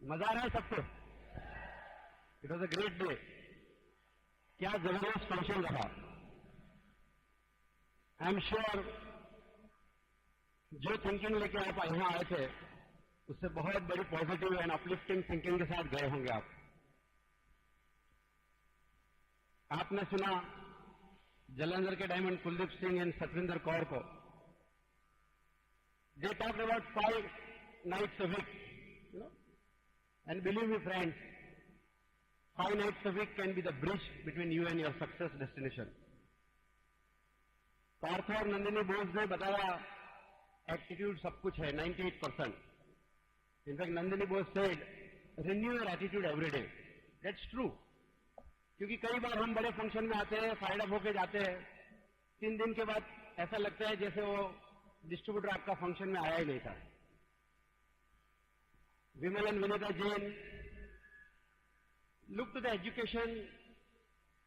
मजा आ रहा है सबको? It was a great day. क्या जबरदस्त फंक्शन रहा। आई एम श्योर जो थिंकिंग लेके आप यहां आए थे उससे बहुत बड़ी पॉजिटिव एंड अपलिफ्टिंग थिंकिंग के साथ गए होंगे आप। आपने सुना जालंधर के डायमंड कुलदीप सिंह एंड सतविंदर कौर को। They talked about 5 nights a week, you know, and believe me friends, 5 nights a week can be the bridge between you and your success destination. Parth और नंदिनी बोस ने बताया एटीट्यूड सब कुछ है 98%. In fact Nandini Bose said renew your attitude every day. That's true. क्योंकि कई बार हम बड़े फंक्शन में आते हैं, फायर्ड अप होके जाते हैं, 3 दिन के बाद ऐसा लगता है जैसे वो डिस्ट्रीब्यूटर आपका फंक्शन में आया ही नहीं था. Vimal and Vinita Jain look to the education,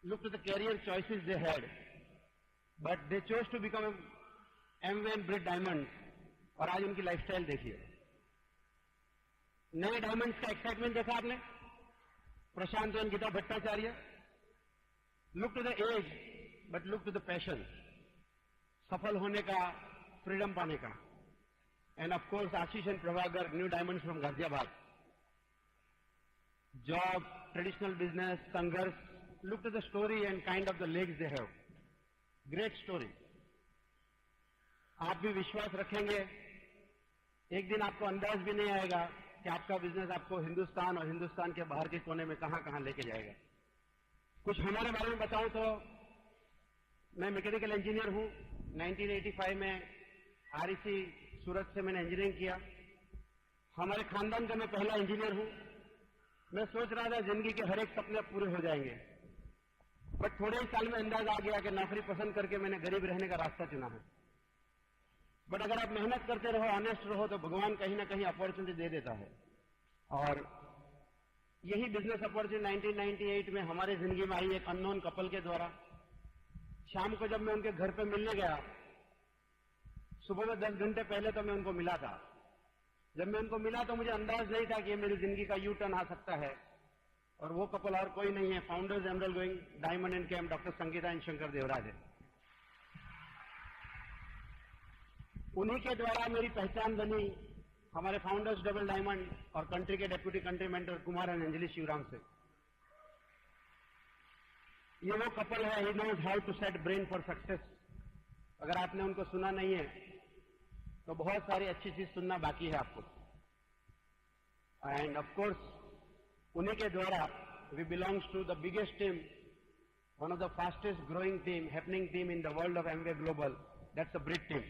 look to the career choices they had, but they chose to become Amway and Brit Diamonds. और आज उनकी लाइफस्टाइल देखिए. नए डायमंड्स का एक्साइटमेंट देखा आपने? Prashant and Geeta Bhattacharya. Look to the age but look to the passion. सफल होने का, फ्रीडम पाने का. And of course Ashish and Prabhakar, new diamonds from Ghaziabad. Job, traditional business, संघर्ष. Look to the story and kind of the legs they have. Great story. आप भी विश्वास रखेंगे, एक दिन आपको अंदाज भी नहीं आएगा कि आपका बिजनेस आपको हिंदुस्तान और हिंदुस्तान के बाहर के कोने में कहां कहां लेके जाएगा. कुछ हमारे बारे में बताऊं तो मैं मैकेनिकल इंजीनियर हूं. 1985 में आरईसी सूरत से मैंने इंजीनियरिंग किया. हमारे खानदान का मैं पहला इंजीनियर हूं. मैं सोच रहा था जिंदगी के हर एक सपने पूरे हो जाएंगे, बट थोड़े ही साल में अंदाज आ गया कि नौकरी पसंद करके मैंने गरीब रहने का रास्ता चुना है. बट अगर आप मेहनत करते रहो, ऑनेस्ट रहो, तो भगवान कहीं ना कहीं अपॉर्चुनिटी दे देता है. और यही बिजनेस अपॉर्चुनिटी 1998 में हमारी जिंदगी में आई एक अननोन कपल के द्वारा. शाम को जब मैं उनके घर पे मिलने गया, सुबह में 10 घंटे पहले तो मैं उनको मिला था. जब मैं उनको मिला तो मुझे अंदाज नहीं था कि ये मेरी जिंदगी का यू टर्न आ सकता है. और वो कपल और कोई नहीं है, founders emerald going diamond and camp, doctor Sangeeta and Shankar Devraj है. उन्हीं के द्वारा मेरी पहचान बनी हमारे फाउंडर्स डबल डायमंड और कंट्री के deputy country mentor Kumar and Anjali Shivram से. ये वो कपल है, he knows how to set brain for success. अगर आपने उनको सुना नहीं है तो बहुत सारी अच्छी चीज सुनना बाकी है आपको. एंड ऑफ कोर्स उन्हीं के द्वारा we belongs to the biggest team, one of the fastest growing team, happening team in the world of Amway global. That's a Britt team.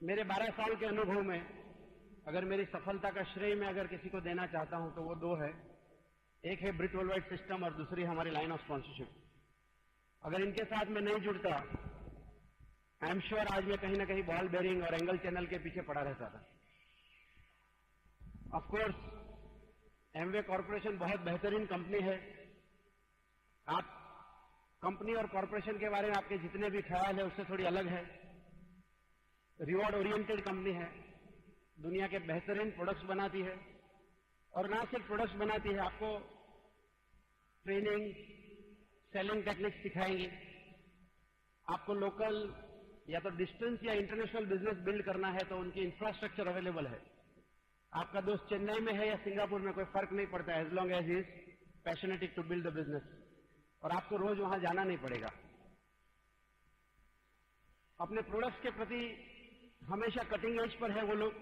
मेरे 12 साल के अनुभव में अगर मेरी सफलता का श्रेय मैं अगर किसी को देना चाहता हूं तो वो 2 है. एक है ब्रिट वर्ल्डवाइड सिस्टम और दूसरी हमारी लाइन ऑफ स्पॉन्सरशिप. अगर इनके साथ मैं नहीं जुड़ता, आई एम श्योर आज मैं कहीं ना कहीं बॉल बेरिंग और एंगल चैनल के पीछे पड़ा रहता था. ऑफ कोर्स एमवे कॉर्पोरेशन बहुत बेहतरीन कंपनी है. आप कंपनी और कॉर्पोरेशन के बारे में आपके जितने भी ख्याल है उससे थोड़ी अलग है. रिवॉर्ड ओरिएंटेड कंपनी है. दुनिया के बेहतरीन प्रोडक्ट्स बनाती है. और ना सिर्फ प्रोडक्ट्स बनाती है, आपको ट्रेनिंग, सेलिंग टेक्निक्स सिखाएंगी. आपको लोकल या तो डिस्टेंस या इंटरनेशनल बिजनेस बिल्ड करना है तो उनकी इंफ्रास्ट्रक्चर अवेलेबल है. आपका दोस्त चेन्नई में है या सिंगापुर में, कोई फर्क नहीं पड़ता, as long as is passionate to build the business. और आपको रोज वहां जाना नहीं पड़ेगा. अपने प्रोडक्ट्स के प्रति हमेशा कटिंग एज पर है वो लोग.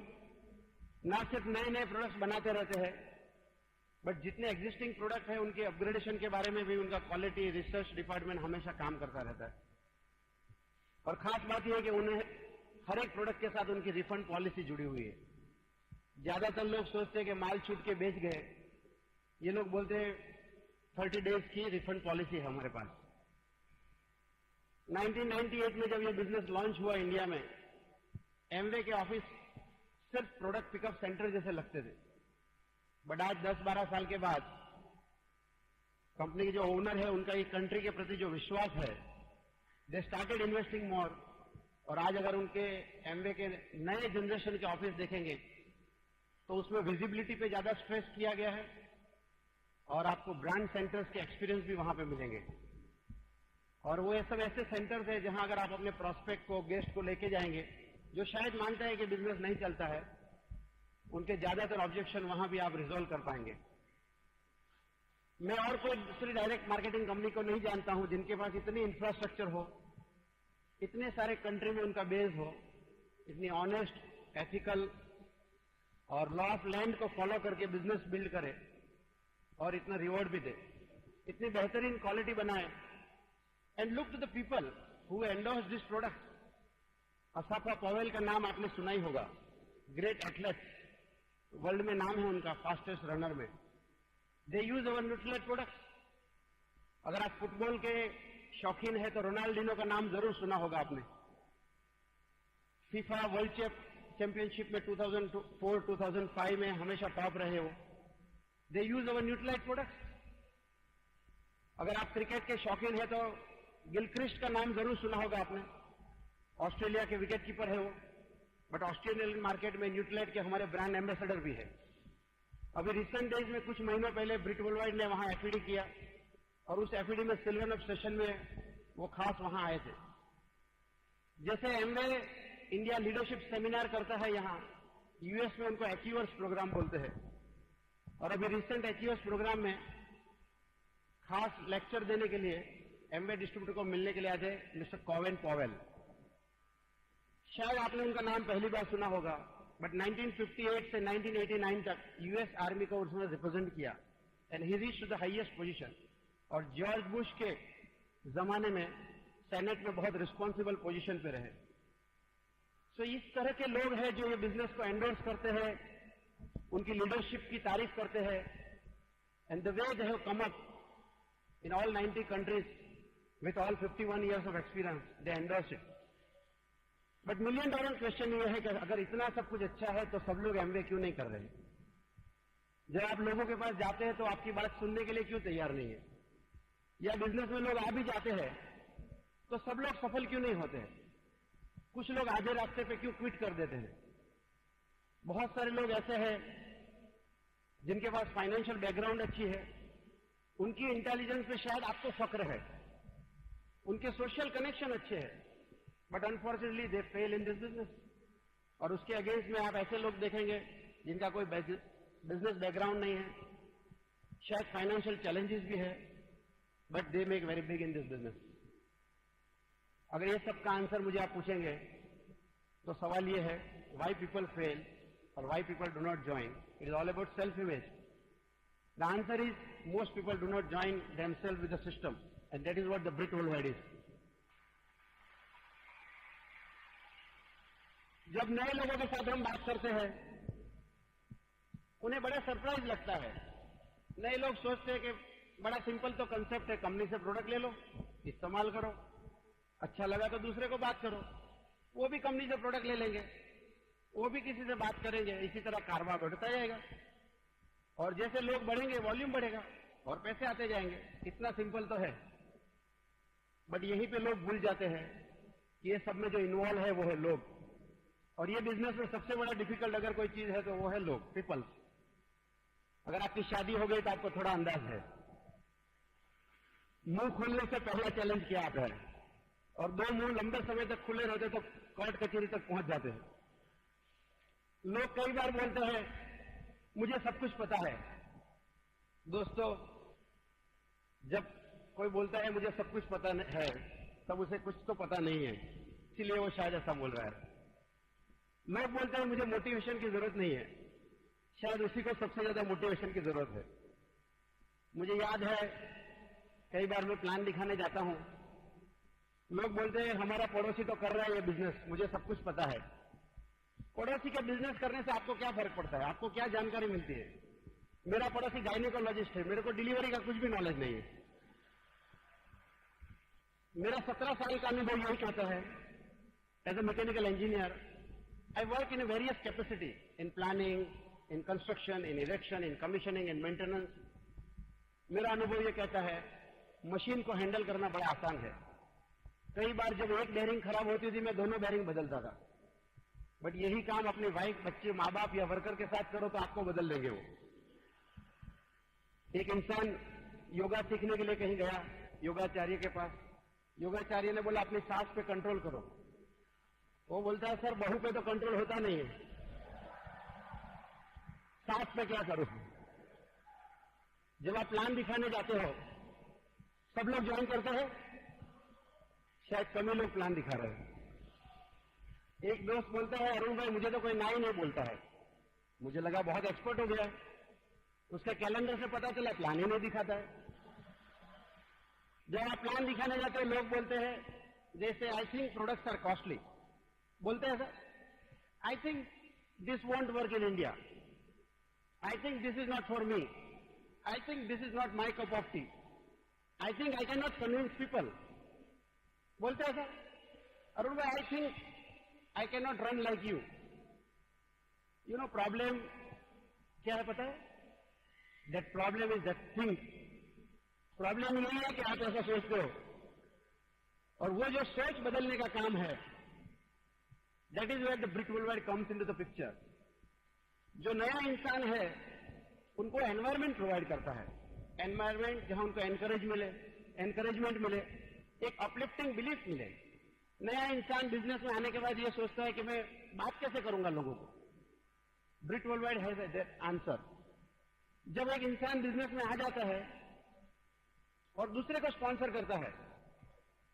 ना सिर्फ नए नए प्रोडक्ट्स बनाते रहते हैं, बट जितने एग्जिस्टिंग प्रोडक्ट हैं उनके अपग्रेडेशन के बारे में भी उनका क्वालिटी रिसर्च डिपार्टमेंट हमेशा काम करता रहता है. और खास बात यह है कि उन्हें हर एक प्रोडक्ट के साथ उनकी रिफंड पॉलिसी जुड़ी हुई है. ज्यादातर लोग सोचते हैं कि माल छूट के बेच गए. ये लोग बोलते हैं 30 डेज की रिफंड पॉलिसी है हमारे पास. 1998 में जब ये बिजनेस लॉन्च हुआ इंडिया में, एमवे के ऑफिस सिर्फ प्रोडक्ट पिकअप सेंटर जैसे लगते थे. बट आज 10-12 साल के बाद कंपनी के जो ओनर है उनका इस कंट्री के प्रति जो विश्वास है, दे स्टार्टेड इन्वेस्टिंग मोर और आज अगर उनके एमवे के नए जनरेशन के ऑफिस देखेंगे तो उसमें विजिबिलिटी पे ज्यादा स्ट्रेस किया गया है और आपको ब्रांड सेंटर्स के एक्सपीरियंस भी वहां पे मिलेंगे। और वो ये सब ऐसे सेंटर्स है जहां अगर आप अपने प्रोस्पेक्ट को, गेस्ट को लेके जाएंगे जो शायद मानते हैं कि बिजनेस नहीं चलता है, उनके ज्यादातर ऑब्जेक्शन वहां भी आप रिजोल्व कर पाएंगे। मैं और कोई दूसरी डायरेक्ट मार्केटिंग कंपनी को नहीं जानता हूं जिनके पास इतनी इंफ्रास्ट्रक्चर हो, इतने सारे कंट्री में उनका बेस हो, इतनी ऑनेस्ट, एथिकल और लॉ ऑफ लैंड को फॉलो करके बिजनेस बिल्ड करे और इतना रिवॉर्ड भी दे, इतनी बेहतरीन क्वालिटी बनाए। And look to the people who endorse this product. Asafa Powell का नाम आपने सुना ही होगा, ग्रेट एथलेट, वर्ल्ड में नाम है उनका, फास्टेस्ट रनर में। दे यूज अवर न्यूट्रिलाइट प्रोडक्ट्स। अगर आप फुटबॉल के शौकीन है तो रोनाल्डिनो का नाम जरूर सुना होगा आपने। फीफा वर्ल्ड चैंपियनशिप में 2004-2005 में हमेशा टॉप रहे हो। दे यूज अवर न्यूट्रिलाइट प्रोडक्ट्स। अगर आप क्रिकेट के शौकीन है तो गिलक्रिस्ट का नाम जरूर सुना होगा आपने, ऑस्ट्रेलिया के विकेट कीपर है वो, बट ऑस्ट्रेलियन मार्केट में न्यूट्रिलाइट के हमारे ब्रांड एम्बेसडर भी है। अभी रिसेंट डेज में कुछ महीनों पहले ब्रिट वर्ल्डवाइड ने वहां एफईडी किया और उस एफईडी में सिल्वर अप सेशन में वो खास वहां आए थे। जैसे एमवे इंडिया लीडरशिप सेमिनार करता है यहाँ, यूएस में उनको अचीवर्स प्रोग्राम बोलते हैं, और अभी रिसेंट अचीवर्स प्रोग्राम में खास लेक्चर देने के लिए एमवे डिस्ट्रीब्यूटर को मिलने के लिए आए थे मिस्टर कॉवेन पॉवेल। शायद आपने उनका नाम पहली बार सुना होगा, बट 1958 से 1989 तक यूएस आर्मी को उसने रिप्रेजेंट किया and he reached to the highest position. और जॉर्ज बुश के जमाने में सेनेट में बहुत रिस्पॉन्सिबल पोजीशन पे रहे। सो इस तरह के लोग हैं जो ये बिजनेस को एंडोर्स करते हैं, उनकी लीडरशिप की तारीफ करते हैं, and the way they have come up in all 90 countries with all 51 years of experience, they endorse it. But $1 million question ये है कि अगर इतना सब कुछ अच्छा है तो सब लोग एमवे क्यों नहीं कर रहे? जब आप लोगों के पास जाते हैं तो आपकी बात सुनने के लिए क्यों तैयार नहीं है? या बिजनेस में लोग आ भी जाते हैं तो सब लोग सफल क्यों नहीं होते हैं? कुछ लोग आधे रास्ते पे क्यों क्विट कर देते हैं? बहुत सारे लोग ऐसे हैं जिनके पास फाइनेंशियल बैकग्राउंड अच्छी है, उनकी इंटेलिजेंस पे शायद आपको फक्र है, उनके सोशल कनेक्शन अच्छे हैं, but unfortunately they fail in this business. और उसके अगेंस्ट में आप ऐसे लोग देखेंगे जिनका कोई बिजनेस बैकग्राउंड नहीं है, शायद फाइनेंशियल चैलेंजेस भी है, but they make very big in this business. अगर ये सब का आंसर मुझे आप पूछेंगे तो सवाल ये है, व्हाई पीपल फेल और why people do not join? It is all about self image. The answer is most people do not join themselves with the system, and that is what the Britt worldwide is. जब नए लोगों के साथ हम बात करते हैं उन्हें बड़ा सरप्राइज लगता है। नए लोग सोचते हैं कि बड़ा सिंपल तो कंसेप्ट है, कंपनी से प्रोडक्ट ले लो, इस्तेमाल करो, अच्छा लगा तो दूसरे को बात करो, वो भी कंपनी से प्रोडक्ट ले लेंगे, वो भी किसी से बात करेंगे, इसी तरह कारोबार बढ़ता जाएगा और जैसे लोग बढ़ेंगे वॉल्यूम बढ़ेगा और पैसे आते जाएंगे। इतना सिंपल तो है, बट यहीं पे लोग भूल जाते हैं कि ये सब में जो इन्वॉल्व है वो है लोग। और ये बिजनेस में सबसे बड़ा डिफिकल्ट अगर कोई चीज है तो वो है लोग, पीपल्स। अगर आपकी शादी हो गई तो आपको थोड़ा अंदाज है, मुंह खोलने से पहला चैलेंज क्या आता है, और दो मुंह लंबे समय तक खुले रहते तो कोर्ट कचहरी तक पहुंच जाते हैं। लोग कई बार बोलते हैं मुझे सब कुछ पता है। दोस्तों, जब कोई बोलता है मुझे सब कुछ पता है तब उसे कुछ तो पता नहीं है, इसलिए वो शायद ऐसा बोल रहा है। लोग बोलते हैं मुझे मोटिवेशन की जरूरत नहीं है, शायद उसी को सबसे ज्यादा मोटिवेशन की जरूरत है। मुझे याद है कई बार मैं प्लान दिखाने जाता हूं, लोग बोलते हैं हमारा पड़ोसी तो कर रहा है ये बिजनेस, मुझे सब कुछ पता है। पड़ोसी के बिजनेस करने से आपको क्या फर्क पड़ता है? आपको क्या जानकारी मिलती है? मेरा पड़ोसी गायनेकोलॉजिस्ट है, मेरे को डिलीवरी का कुछ भी नॉलेज नहीं है। मेरा 17 साल का अनुभव यही कहता है, as a mechanical engineer I work in a various capacity in planning, in construction, in erection, in commissioning, in maintenance. मेरा अनुभव ये कहता है मशीन को हैंडल करना बड़ा आसान है, कई बार जब एक बेयरिंग खराब होती थी मैं दोनों बेयरिंग बदलता था। बट यही काम अपनी वाइफ, बच्चे, माँ बाप या वर्कर के साथ करो तो आपको बदल देंगे वो। एक इंसान योगा सीखने के लिए कहीं गया योगाचार्य के पास। योगाचार्य ने बोला अपनी सांस पे कंट्रोल करो। वो बोलता है सर बहू पे तो कंट्रोल होता नहीं है, सांस पे क्या करूं। जब आप प्लान दिखाने जाते हो सब लोग ज्वाइन करते हैं, शायद कम ही लोग प्लान दिखा रहे हैं। एक दोस्त बोलता है अरुण भाई मुझे तो कोई ना ही नहीं बोलता है। मुझे लगा बहुत एक्सपर्ट हो गया। उसके कैलेंडर से पता चला प्लान ही नहीं दिखाता है। जब आप प्लान दिखाने जाते हैं लोग बोलते हैं जैसे I think products are costly, बोलते हैं sir I think this won't work in India, I think this is not for me, I think this is not my cup of tea, I think I can not convince people. बोलते हैं sir Arun भाई I think I can not run like you. You know problem क्या है पता है? That problem is that thing. Problem यही है कि आप ऐसा सोचते हो, और वो जो सोच बदलने का काम है that is where the Britt worldwide comes into the picture. जो नया इंसान है उनको एनवायरमेंट प्रोवाइड करता है, एनवायरमेंट जहां उनको एनकरेजमेंट मिले, एक अपलिफ्टिंग बिलीफ मिले। नया इंसान बिजनेस में आने के बाद ये सोचता है कि मैं बात कैसे करूंगा लोगों को। Brick worldwide has that answer. जब एक इंसान बिजनेस में आ जाता है और दूसरे को स्पॉन्सर करता है,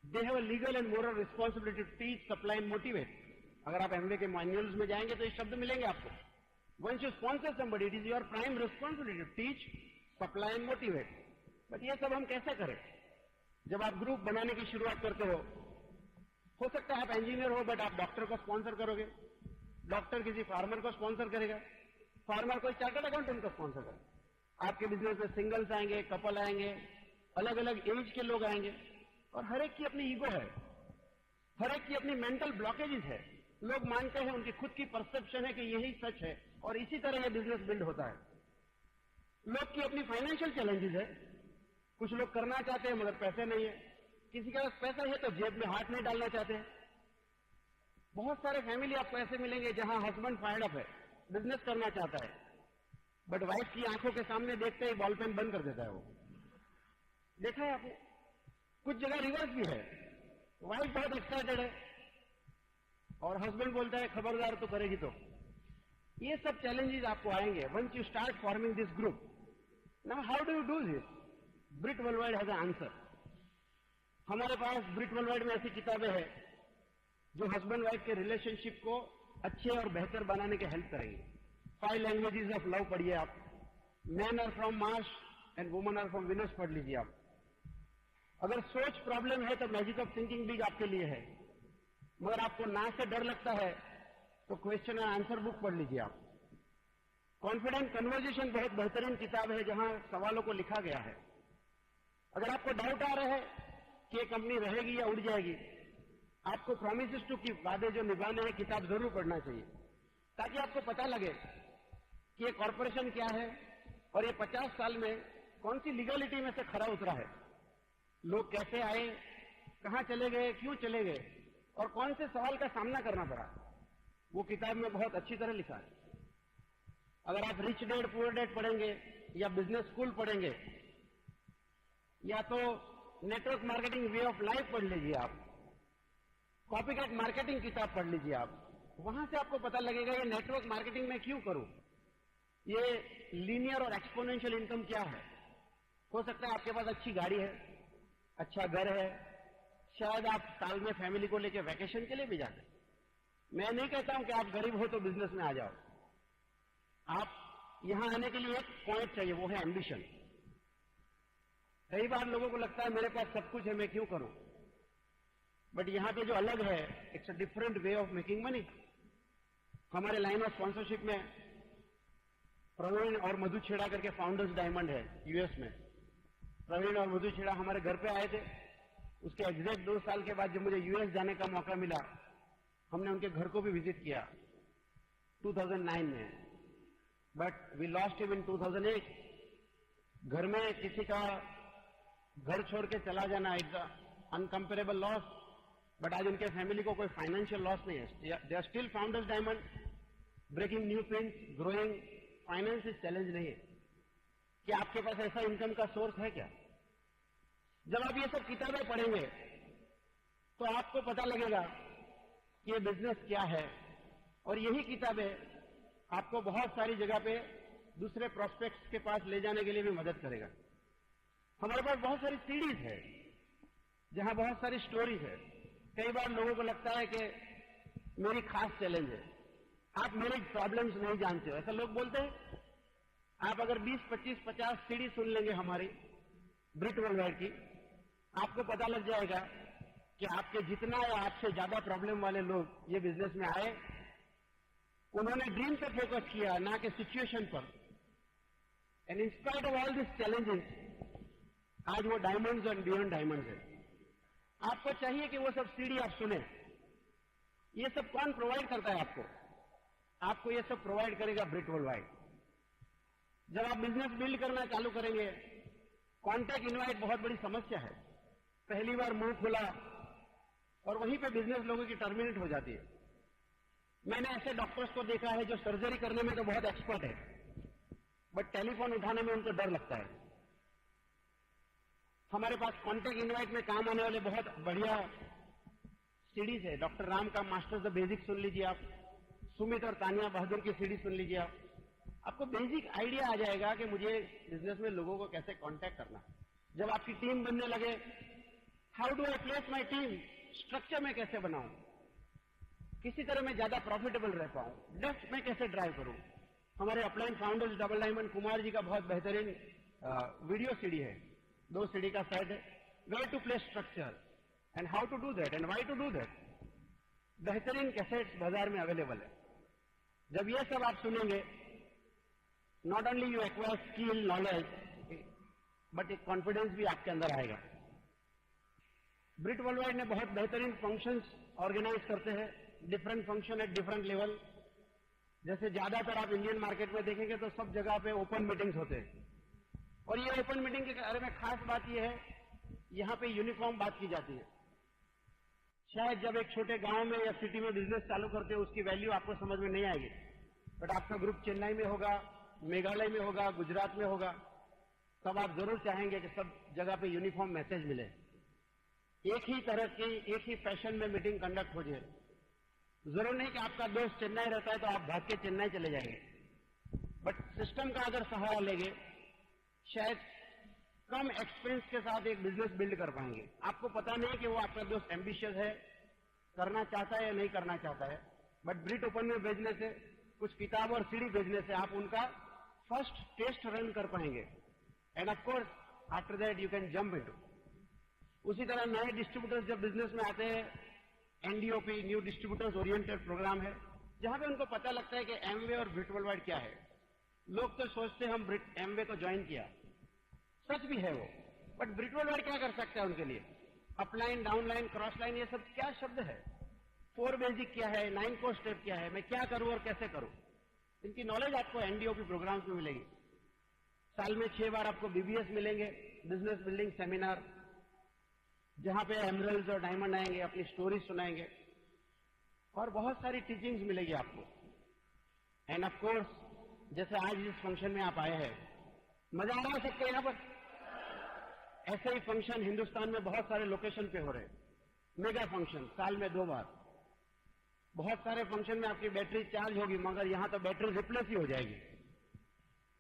they have a legal and moral responsibility to teach, supply and motivate. अगर आप एमवे के मैनुअल्स में जाएंगे तो ये शब्द मिलेंगे आपको। Once you sponsor somebody it is your prime responsibility to teach, supply and motivate. But ये सब हम कैसे करें? जब आप ग्रुप बनाने की शुरुआत करते हो सकता है आप इंजीनियर हो बट आप डॉक्टर को स्पॉन्सर करोगे, डॉक्टर किसी फार्मर को स्पॉन्सर करेगा, फार्मर कोई चार्टर्ड अकाउंटेंट को स्पॉन्सर करेगा। आपके बिजनेस में सिंगल्स आएंगे, कपल आएंगे, अलग अलग एज के लोग आएंगे, और हर एक की अपनी ईगो है, हर एक की अपनी मेंटल ब्लॉकेजेस है। लोग मानते हैं, उनकी खुद की परसेप्शन है कि यही सच है, और इसी तरह यह बिजनेस बिल्ड होता है। लोग की अपनी फाइनेंशियल चैलेंजेस है। कुछ लोग करना चाहते हैं मगर पैसे नहीं है, किसी के पास पैसा है तो जेब में हाथ नहीं डालना चाहते हैं। बहुत सारे फैमिली आपको ऐसे मिलेंगे जहां हस्बैंड फायर्ड अप है, बिजनेस करना चाहता है, बट वाइफ की आंखों के सामने देखते ही बॉल पेन बंद कर देता है। वो देखा है आपने? कुछ जगह रिवर्स भी है, वाइफ बहुत एक्साइटेड है और हस्बैंड बोलता है खबरदार तो करेगी तो। ये सब चैलेंजेस आपको आएंगे once you start forming this group. Now how do you do this? Britt worldwide has an answer. हमारे पास ब्रिक वर्ल्डवाइड में ऐसी किताबें हैं जो हस्बैंड वाइफ के रिलेशनशिप को अच्छे और बेहतर बनाने के हेल्प करेंगे। 5 लैंग्वेजेस ऑफ लव पढ़िए आप, man are from Mars and woman are from Venus पढ़ लीजिए आप। अगर सोच प्रॉब्लम है तो मैजिक ऑफ थिंकिंग बिग आपके लिए है, मगर आपको ना से डर लगता है तो क्वेश्चन एंड आंसर बुक पढ़ लीजिए आप। कॉन्फिडेंट कन्वर्जेशन बहुत बेहतरीन किताब है जहां सवालों को लिखा गया है। अगर आपको डाउट आ रहा है कि ये कंपनी रहेगी या उड़ जाएगी, आपको प्रॉमिसेस टू कीप, वादे जो निभाने हैं, किताब जरूर पढ़ना चाहिए, ताकि आपको पता लगे कि ये कॉर्पोरेशन क्या है और ये 50 साल में कौन सी लीगलिटी में से खरा उतरा है। लोग कैसे आए, कहां चले गए, क्यों चले गए, और कौन से सवाल का सामना करना पड़ा, वो किताब में बहुत अच्छी तरह लिखा है। अगर आप रिच डैड पुअर डैड पढ़ेंगे या बिजनेस स्कूल पढ़ेंगे या तो network marketing way of life पढ़ लीजिए आप, कॉपीकैट मार्केटिंग किताब पढ़ लीजिए आप, वहां से आपको पता लगेगा ये नेटवर्क मार्केटिंग में क्यों करूं, ये लीनियर और एक्सपोनेंशियल इनकम क्या है। हो सकता है आपके पास अच्छी गाड़ी है, अच्छा घर है, शायद आप साल में फैमिली को लेकर वैकेशन के लिए भी जाते। मैं नहीं कहता हूं कि आप गरीब हो तो बिजनेस में आ जाओ। आप यहां आने के लिए एक पॉइंट चाहिए, वो है एम्बिशन। कई बार लोगों को लगता है मेरे पास सब कुछ है, मैं क्यों करूं, बट यहां पे जो अलग है, it's a different way of making money. हमारे लाइन ऑफ स्पॉन्सरशिप में प्रवीण और मधु छेड़ा करके फाउंडर्स डायमंड है यूएस में। प्रवीण और मधु छेड़ा हमारे घर पे आए थे। उसके एग्जैक्ट 2 साल के बाद जब मुझे यूएस जाने का मौका मिला, हमने उनके घर को भी विजिट किया 2009 में, but we lost him in 2008। घर में किसी का घर छोड़ के चला जाना इज अनकंपेरेबल लॉस। बट आज उनके फैमिली को कोई फाइनेंशियल लॉस नहीं है. They are still founders diamond, breaking new pins, growing. Finance is challenge नहीं है. क्या आपके पास ऐसा इनकम का सोर्स है क्या? जब आप ये सब किताबें पढ़ेंगे तो आपको पता लगेगा कि ये बिजनेस क्या है. और यही किताबें आपको बहुत सारी जगह पे दूसरे प्रोस्पेक्ट्स के पास ले जाने के लिए भी मदद करेगा. हमारे पास बहुत सारी सीरीज है जहां बहुत सारी स्टोरीज है. कई बार लोगों को लगता है कि मेरी खास चैलेंज है, आप मेरे प्रॉब्लम्स नहीं जानते हो, ऐसा लोग बोलते हैं. आप अगर 20, 25, 50 सीडी सुन लेंगे हमारी ब्रिट वर्ल्डवाइड की, आपको पता लग जाएगा कि आपके जितना या आपसे ज्यादा प्रॉब्लम वाले लोग ये बिजनेस में आए, उन्होंने ड्रीम पे फोकस किया, ना कि सिचुएशन पर. And in spite of all this challenges आज वो डायमंड्स और बियॉन्ड डायमंड्स है. आपको चाहिए कि वो सब सीडी आप सुने. ये सब कौन प्रोवाइड करता है आपको? आपको ये सब प्रोवाइड करेगा ब्रिट वर्ल्डवाइड. जब आप बिजनेस बिल्ड करना चालू करेंगे, कॉन्टैक्ट इनवाइट बहुत बड़ी समस्या है. पहली बार मुंह खुला और वहीं पे बिजनेस लोगों की टर्मिनेट हो जाती है. मैंने ऐसे डॉक्टर्स को देखा है जो सर्जरी करने में तो बहुत एक्सपर्ट है, बट टेलीफोन उठाने में उनको डर लगता है. हमारे पास कॉन्टैक्ट इनवाइट में काम आने वाले बहुत बढ़िया सीडीज है. डॉक्टर राम का मास्टर्स द बेसिक सुन लीजिए आप. सुमित और तानिया बहादुर की सीडी सुन लीजिए आप. आपको बेसिक आइडिया आ जाएगा कि मुझे बिजनेस में लोगों को कैसे कांटेक्ट करना. जब आपकी टीम बनने लगे, how do I place my team, structure में कैसे बनाऊं, किसी तरह मैं ज्यादा प्रॉफिटेबल रह पाऊं, डेप्थ में कैसे ड्राइव करूं. हमारे upline founders double diamond Kumar ji का बहुत बेहतरीन वीडियो सीडी है, 2 सीडी का सेट है, where to place structure and how to do that and why to do that. बेहतरीन कैसेट्स बाजार में अवेलेबल है. जब ये सब आप सुनेंगे, not only you acquire skill knowledge, but एक कॉन्फिडेंस भी आपके अंदर आएगा. ब्रिट वर्ल्डवाइड ने बहुत बेहतरीन फंक्शंस ऑर्गेनाइज करते हैं, different function at different level. जैसे ज्यादातर आप इंडियन मार्केट में देखेंगे तो सब जगह पे ओपन मीटिंग्स होते हैं. और ये ओपन मीटिंग के बारे में खास बात यह है, यहां पे यूनिफॉर्म बात की जाती है. शायद जब एक छोटे गांव में या सिटी में बिजनेस चालू करते हो उसकी वैल्यू आपको समझ में नहीं आएगी, बट आपका ग्रुप चेन्नई में होगा, मेघालय में होगा, गुजरात में होगा, तब आप जरूर चाहेंगे कि सब जगह पे यूनिफॉर्म मैसेज मिले, एक ही तरह की, एक ही फैशन में मीटिंग कंडक्ट हो जाए. जरूर नहीं कि आपका दोस्त चेन्नई रहता है तो आप भाग के चेन्नई चले जाएंगे, बट सिस्टम का अगर सहारा लेंगे, शायद कम एक्सपेंस के साथ एक बिजनेस बिल्ड कर पाएंगे. आपको पता नहीं कि वो आपका दोस्त एम्बिशियस है, करना चाहता है या नहीं करना चाहता है, बट ब्रिट ओपन में भेजने से, कुछ किताब और सीडी भेजने से आप उनका फर्स्ट टेस्ट रन कर पाएंगे. And of course after that you can jump into. उसी तरह नए डिस्ट्रीब्यूटर्स जब बिजनेस में आते हैं, एनडीओपी, न्यू डिस्ट्रीब्यूटर्स ओरिएंटेड प्रोग्राम है, जहां पे उनको पता लगता है कि एमवे और ब्रिट वर्ल्डवाइड क्या है. लोग तो सोचते हैं हम एमवे को ज्वाइन किया, सच भी है वो, बट ब्रिट वर्ल्डवाइड क्या कर सकता है उनके लिए? अपलाइन, डाउनलाइन, क्रॉस लाइन, ये सब क्या शब्द है? 4 बेसिक क्या है, 9 को स्टेप क्या है, मैं क्या करूं और कैसे करूं, इनकी नॉलेज आपको एनडीओपी प्रोग्राम्स में मिलेगी. साल में 6 बार आपको बीबीएस मिलेंगे, बिजनेस बिल्डिंग सेमिनार, जहां पे एमरल्ड्स और डायमंड आएंगे, अपनी स्टोरी सुनाएंगे और बहुत सारी टीचिंग्स मिलेगी आपको. एंड ऑफ कोर्स, जैसे आज इस फंक्शन में आप आए हैं, मजा आ रहा है सबको यहां पर. ऐसे ही फंक्शन हिंदुस्तान में बहुत सारे लोकेशन पे हो रहे हैं. मेगा फंक्शन साल में 2 बार. बहुत सारे फंक्शन में आपकी बैटरी चार्ज होगी, मगर यहां तो बैटरी रिप्लेस ही हो जाएगी.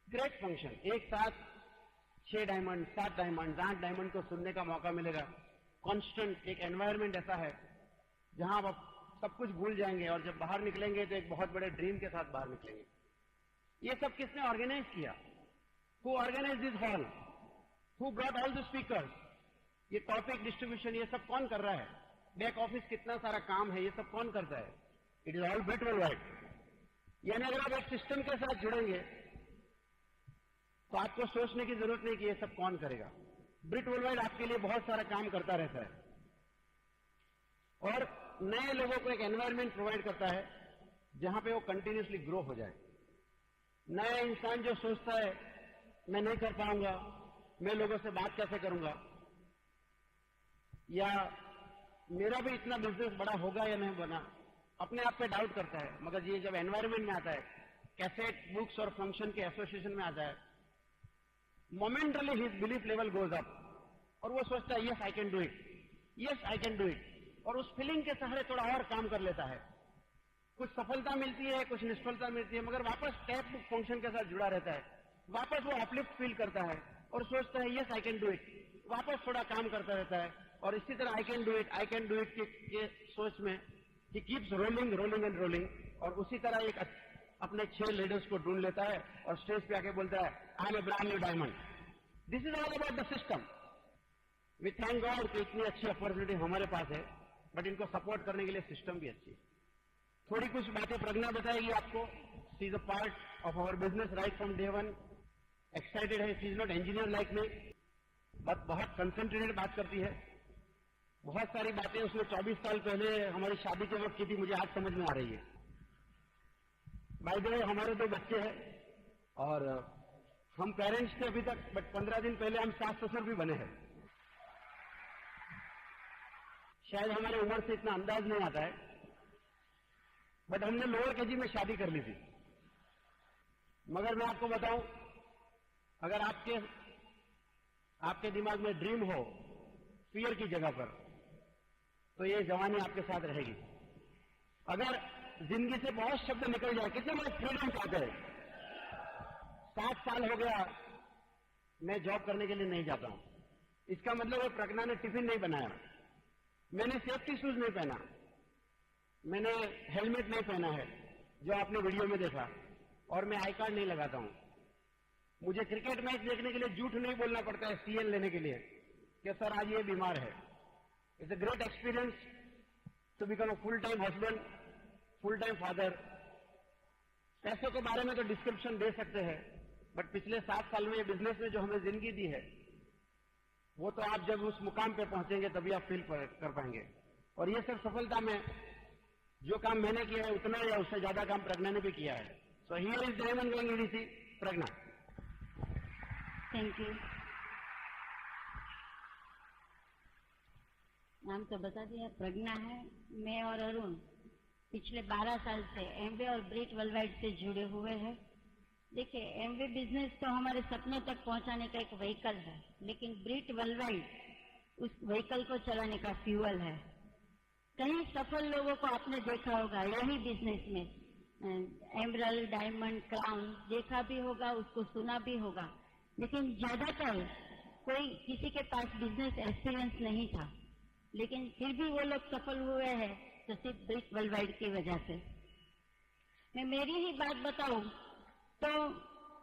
ग्रेट फंक्शन, एक साथ 6 डायमंड, 7 डायमंड, 8 डायमंड को सुनने का मौका मिलेगा. कांस्टेंट एक एनवायरनमेंट ऐसा है जहां आप सब कुछ भूल जाएंगे और जब बाहर निकलेंगे तो एक बहुत बड़े ड्रीम के साथ बाहर निकलेंगे. ये सब किसने ऑर्गेनाइज किया? Who organize this hall? Who brought all the speakers? ये टॉपिक डिस्ट्रीब्यूशन, ये सब कौन कर रहा है? बैक ऑफिस कितना सारा काम है, ये सब कौन करता है? It is all Britt worldwide. यानी अगर आप एक सिस्टम के साथ जुड़ेंगे तो आपको सोचने की जरूरत नहीं कि ये सब कौन करेगा. ब्रिट वर्ल्डवाइड आपके लिए बहुत सारा काम करता रहता है और नए लोगों को एक एनवायरनमेंट प्रोवाइड करता है जहां पे वो कंटिन्यूसली ग्रो हो जाए. नया इंसान जो सोचता है मैं नहीं कर पाऊंगा, मैं लोगों से बात कैसे करूंगा, या मेरा भी इतना बिजनेस बड़ा होगा या नहीं बना, अपने आप पे डाउट करता है। मगर ये जब एनवायरमेंट में आता है, कैसेट बुक्स और फंक्शन के एसोसिएशन में आता है, momentarily his belief level goes up और वो सोचता है yes I can do it, yes I can do it, और उस फीलिंग के सहारे थोड़ा और काम कर लेता है। कुछ सफलता मिलती है, कुछ निष्फलता मिलती है, मगर वापस टैप बुक फंक्शन के साथ जुड़ा रहता है। वापस वो अपलिफ्ट फील करता है और सोचता है yes I can do it, वापस थोड़ा काम करता रहता है। और इसी तरह आई कैन डू इट के सोच में he keeps rolling rolling and rolling, और उसी तरह एक अपने 6 लीडर्स को ढूंढ लेता है और स्टेज पे आके बोलता है I am a brand new diamond. This is all about the system. We thank God कि इतनी अच्छी अपॉर्चुनिटी हमारे पास है, बट इनको सपोर्ट करने के लिए सिस्टम भी अच्छी है। थोड़ी कुछ बातें प्रज्ञा बताएगी आपको। She is a part of our business right from day one. Excited है, she is not engineer like me, but बहुत कंसंट्रेटेड बात करती है। बहुत सारी बातें उसने 24 साल पहले हमारी शादी के वक्त की थी, मुझे आज समझ में आ रही है। बाय द वे हमारे 2 बच्चे हैं और हम पेरेंट्स थे अभी तक, बट 15 दिन पहले हम सास ससुर भी बने हैं। शायद हमारी उम्र से इतना अंदाज नहीं आता है, बट हमने लोअर केजी में शादी कर ली थी। मगर मैं आपको बताऊं, अगर आपके दिमाग में ड्रीम हो फियर की जगह पर, तो ये जवानी आपके साथ रहेगी। अगर जिंदगी से बहुत शब्द निकल जाए, कितने लोग फ्रीडम चाहते हैं। 7 साल हो गया मैं जॉब करने के लिए नहीं जाता हूं, इसका मतलब है प्रज्ञा ने टिफिन नहीं बनाया, मैंने सेफ्टी शूज नहीं पहना, मैंने हेलमेट नहीं पहना है जो आपने वीडियो में देखा, और मैं आई कार्ड नहीं लगाता हूं। मुझे क्रिकेट मैच देखने के लिए झूठ नहीं बोलना पड़ता है सीएल लेने के लिए कि सर आज ये बीमार है। It's a great experience to become a full time husband, full time father. पैसों के बारे में तो डिस्क्रिप्शन दे सकते हैं, बट पिछले 7 साल में बिजनेस में जो हमें जिंदगी दी है, वो तो आप जब उस मुकाम पे पहुंचेंगे तभी आप फील कर पाएंगे। और ये सब सफलता में जो काम मैंने किया है उतना या उससे ज्यादा काम प्रज्ञा ने भी किया है। So here is diamond going EDC Pragya. Thank you. नाम तो बता दिया, प्रज्ञा है। मैं और अरुण पिछले 12 साल से एमवे और ब्रिट वर्ल्डवाइड से जुड़े हुए हैं। देखिए, एमवे बिजनेस तो हमारे सपने तक पहुंचाने का एक व्हीकल है, लेकिन ब्रिट वर्ल्डवाइड उस व्हीकल को चलाने का फ्यूअल है। कई सफल लोगों को आपने देखा होगा यही बिजनेस में, एमरल्ड, डायमंड, क्राउन देखा भी होगा, उसको सुना भी होगा, लेकिन ज्यादातर कोई किसी के पास बिजनेस एक्सपीरियंस नहीं था, लेकिन फिर भी वो लोग सफल हुए हैं तो सिर्फ ब्रिट वर्ल्डवाइड की वजह से। मैं मेरी ही बात बताऊं तो